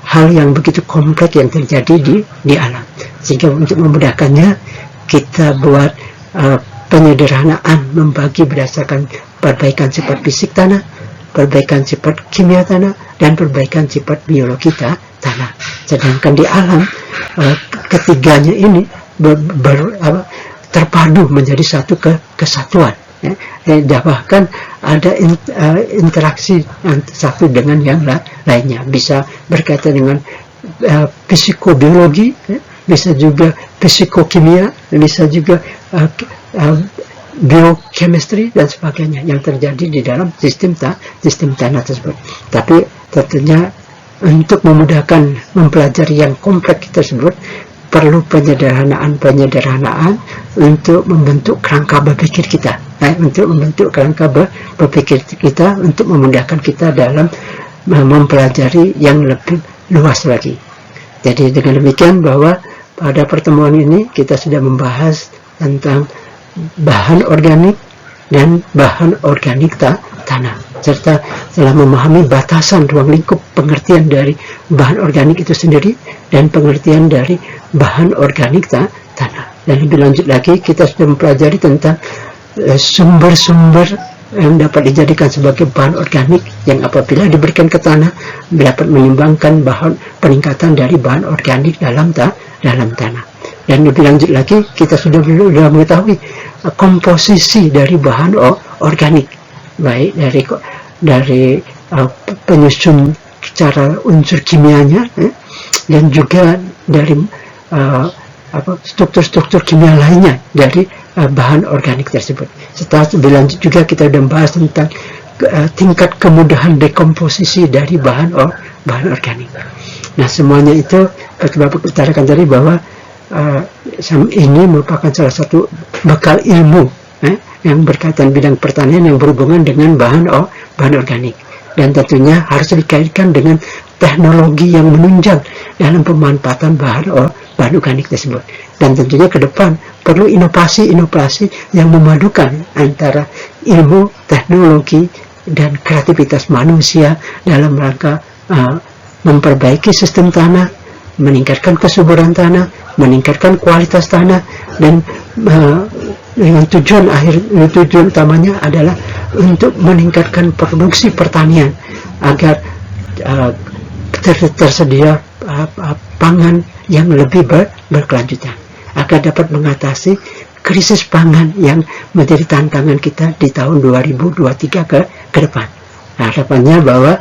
hal yang begitu kompleks yang terjadi di alam. Sehingga untuk memudahkannya kita buat penyederhanaan membagi berdasarkan perbaikan sifat fisik tanah, perbaikan sifat kimia tanah, dan perbaikan sifat biologi tanah. Sedangkan di alam ketiganya ini terpadu menjadi satu kesatuan, bahkan ada interaksi satu dengan yang lainnya, bisa berkaitan dengan psikobiologi, bisa juga psikokimia, bisa juga biochemistry dan sebagainya yang terjadi di dalam sistem tanah tersebut. Tapi tentunya untuk memudahkan mempelajari yang kompleks tersebut perlu penyederhanaan untuk membentuk kerangka berpikir kita, untuk memudahkan kita dalam mempelajari yang lebih luas lagi. Jadi dengan demikian bahwa pada pertemuan ini kita sudah membahas tentang bahan organik dan bahan organik tanah, serta telah memahami batasan ruang lingkup pengertian dari bahan organik itu sendiri dan pengertian dari bahan organik tanah. Dan lebih lanjut lagi kita sudah mempelajari tentang sumber-sumber yang dapat dijadikan sebagai bahan organik yang apabila diberikan ke tanah dapat menyumbangkan peningkatan dari bahan organik dalam tanah. Dan lebih lanjut lagi kita sudah mengetahui komposisi dari bahan organik, baik dari penyusun secara unsur kimianya, dan juga dari struktur-struktur kimia lainnya dari bahan organik tersebut. Setelah lebih lanjut juga kita sudah membahas tentang tingkat kemudahan dekomposisi dari bahan organik. Nah, semuanya itu Bapak utarakan tadi bahwa ini merupakan salah satu bekal ilmu yang berkaitan bidang pertanian yang berhubungan dengan bahan organik, dan tentunya harus dikaitkan dengan teknologi yang menunjang dalam pemanfaatan bahan organik tersebut. Dan tentunya ke depan perlu inovasi-inovasi yang memadukan antara ilmu, teknologi, dan kreativitas manusia dalam rangka memperbaiki sistem tanah, meningkatkan kesuburan tanah, meningkatkan kualitas tanah, dan dengan tujuan utamanya adalah untuk meningkatkan produksi pertanian agar tersedia pangan yang lebih berkelanjutan, agar dapat mengatasi krisis pangan yang menjadi tantangan kita di tahun 2023 ke depan. Harapannya bahwa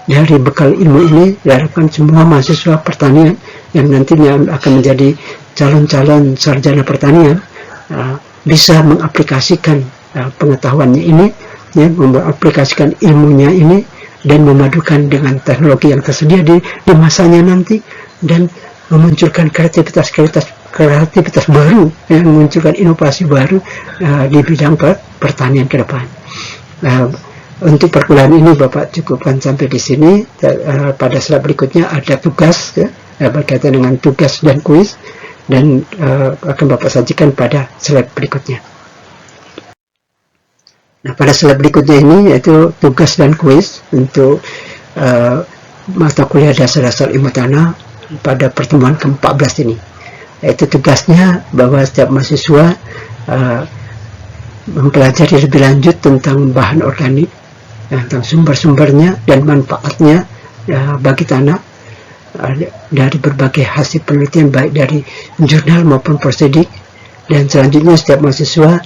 dari bekal ilmu ini diharapkan semua mahasiswa pertanian yang nantinya akan menjadi calon-calon sarjana pertanian bisa mengaplikasikan pengetahuannya ini, ya, mengaplikasikan ilmunya ini dan memadukan dengan teknologi yang tersedia di masanya nanti, dan memunculkan kreativitas baru, ya, memunculkan inovasi baru di bidang pertanian ke depan. Untuk perkuliahan ini Bapak cukupkan sampai di sini. Pada slide berikutnya ada tugas, ya, berkaitan dengan tugas dan kuis, dan akan Bapak sajikan pada slide berikutnya. Nah, pada slide berikutnya ini yaitu tugas dan kuis untuk mata kuliah dasar-dasar ilmu tanah pada pertemuan ke-14 ini. Yaitu tugasnya bahwa setiap mahasiswa mempelajari lebih lanjut tentang bahan organik, tentang sumber-sumbernya dan manfaatnya bagi tanah dari berbagai hasil penelitian baik dari jurnal maupun prosedik. Dan selanjutnya setiap mahasiswa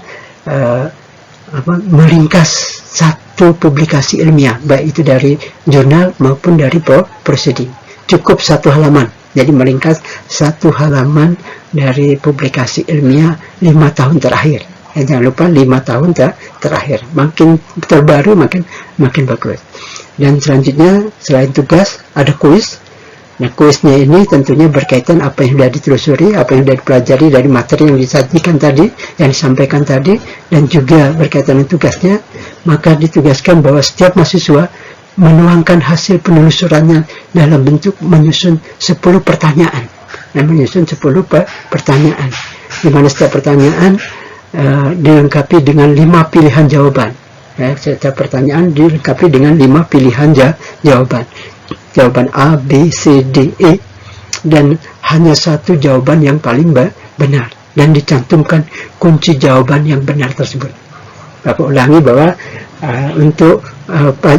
meringkas satu publikasi ilmiah baik itu dari jurnal maupun dari prosedik. Cukup satu halaman, jadi meringkas satu halaman dari publikasi ilmiah 5 tahun terakhir. Jangan lupa 5 tahun terakhir, makin terbaru makin bagus. Dan selanjutnya selain tugas ada kuis. Nah, kuisnya ini tentunya berkaitan apa yang sudah ditelusuri, apa yang sudah dipelajari dari materi yang disajikan tadi, yang disampaikan tadi, dan juga berkaitan dengan tugasnya. Maka ditugaskan bahwa setiap mahasiswa menuangkan hasil penelusurannya dalam bentuk menyusun 10 pertanyaan. Menyusun 10 pertanyaan, di mana setiap pertanyaan dilengkapi dengan 5 pilihan jawaban. Setiap pertanyaan dilengkapi dengan 5 pilihan jawaban. Jawaban A, B, C, D, E, dan hanya satu jawaban yang paling benar, dan dicantumkan kunci jawaban yang benar tersebut. Bapak ulangi bahwa untuk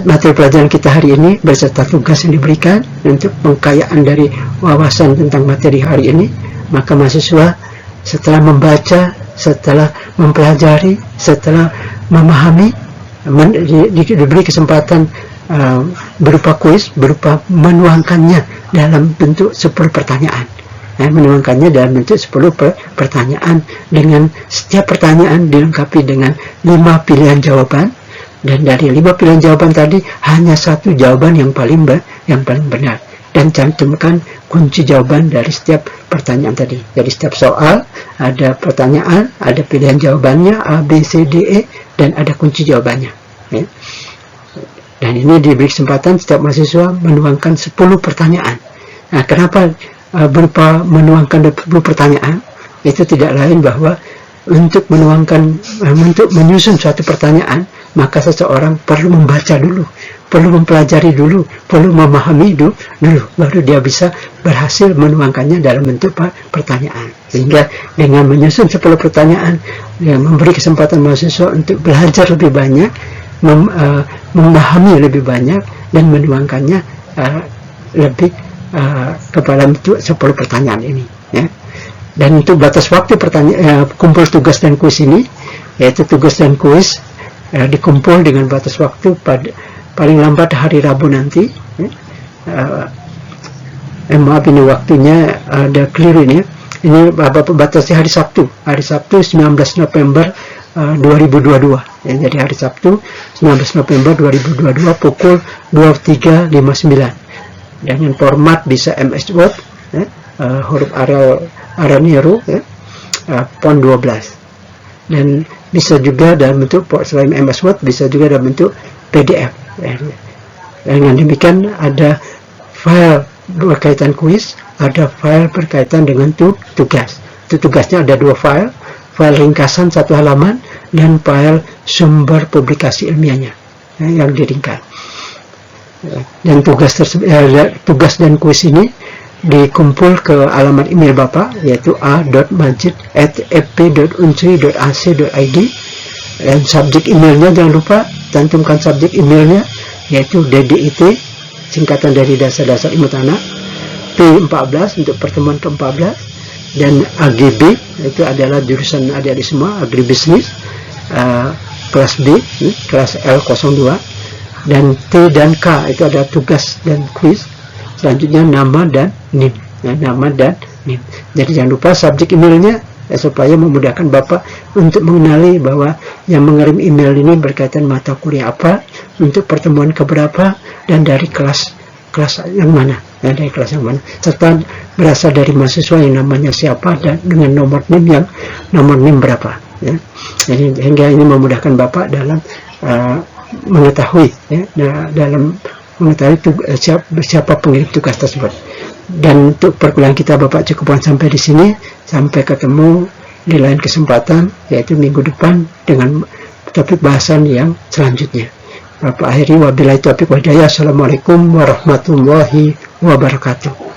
materi pelajaran kita hari ini beserta tugas yang diberikan untuk pengkayaan dari wawasan tentang materi hari ini, maka mahasiswa setelah membaca, setelah mempelajari, setelah memahami, diberi kesempatan berupa kuis, berupa menuangkannya dalam bentuk 10 pertanyaan. Menuangkannya dalam bentuk 10 pertanyaan, dengan setiap pertanyaan dilengkapi dengan 5 pilihan jawaban, dan dari 5 pilihan jawaban tadi hanya satu jawaban yang paling benar, dan cantumkan kunci jawaban dari setiap pertanyaan tadi. Jadi setiap soal ada pertanyaan, ada pilihan jawabannya A, B, C, D, E, dan ada kunci jawabannya, ya. Dan ini diberi kesempatan setiap mahasiswa menuangkan 10 pertanyaan. Nah, kenapa berupa menuangkan 10 pertanyaan? Itu tidak lain bahwa untuk menyusun suatu pertanyaan, maka seseorang perlu membaca dulu, perlu mempelajari dulu, perlu memahami dulu, baru dia bisa berhasil menuangkannya dalam bentuk pertanyaan. Sehingga dengan menyusun 10 pertanyaan, dia memberi kesempatan mahasiswa untuk belajar lebih banyak, memahami lebih banyak, dan menuangkannya lebih kepada bentuk 10 pertanyaan ini, ya. Dan untuk batas waktu kumpul tugas dan kuis ini, yaitu tugas dan kuis dikumpul dengan batas waktu pada paling lambat hari Rabu nanti, ya. Maaf, ini waktunya ada keliru ini, ya. Ini batasnya hari Sabtu 19 November 2022, ya. Jadi hari Sabtu 19 November 2022 pukul 23.59. Dengan format bisa MS Word, ya, huruf Aramiro, ya, font 12, dan bisa juga dalam bentuk, selain MS Word, bisa juga dalam bentuk PDF, ya. Dengan demikian ada file berkaitan kuis, ada file berkaitan dengan tugas. Tugasnya ada 2 file ringkasan 1 halaman, dan file sumber publikasi ilmiahnya, ya, yang diringkas. Dan tugas dan kuis ini dikumpul ke alamat email Bapak, yaitu a.majid@fp.unsri.ac.id, dan subjek emailnya jangan lupa cantumkan subjek emailnya, yaitu DDIT, singkatan dari Dasar-Dasar Ilmu Tanah, P14 untuk pertemuan ke-14, dan AGB itu adalah jurusan adik-adik semua, agribisnis, kelas B, kelas L02, dan T dan K itu ada tugas dan kuis. Selanjutnya nama dan NIM. Nama dan NIM. Jadi jangan lupa subjek emailnya, supaya memudahkan Bapak untuk mengenali bahwa yang mengirim email ini berkaitan mata kuliah apa, untuk pertemuan keberapa, dan dari kelas yang mana, dari kelas yang mana, serta berasal dari mahasiswa yang namanya siapa, dan dengan nomor NIM berapa. Ya. Jadi hingga ini memudahkan Bapak dalam mengetahui, ya, dalam mengetahui siapa pengirim tugas tersebut. Dan untuk perkuliahan kita Bapak cukupkan sampai di sini. Sampai ketemu di lain kesempatan, yaitu minggu depan dengan topik bahasan yang selanjutnya. Bapak akhiri, wabillahi taufiq wal hidayah. Assalamualaikum warahmatullahi wabarakatuh.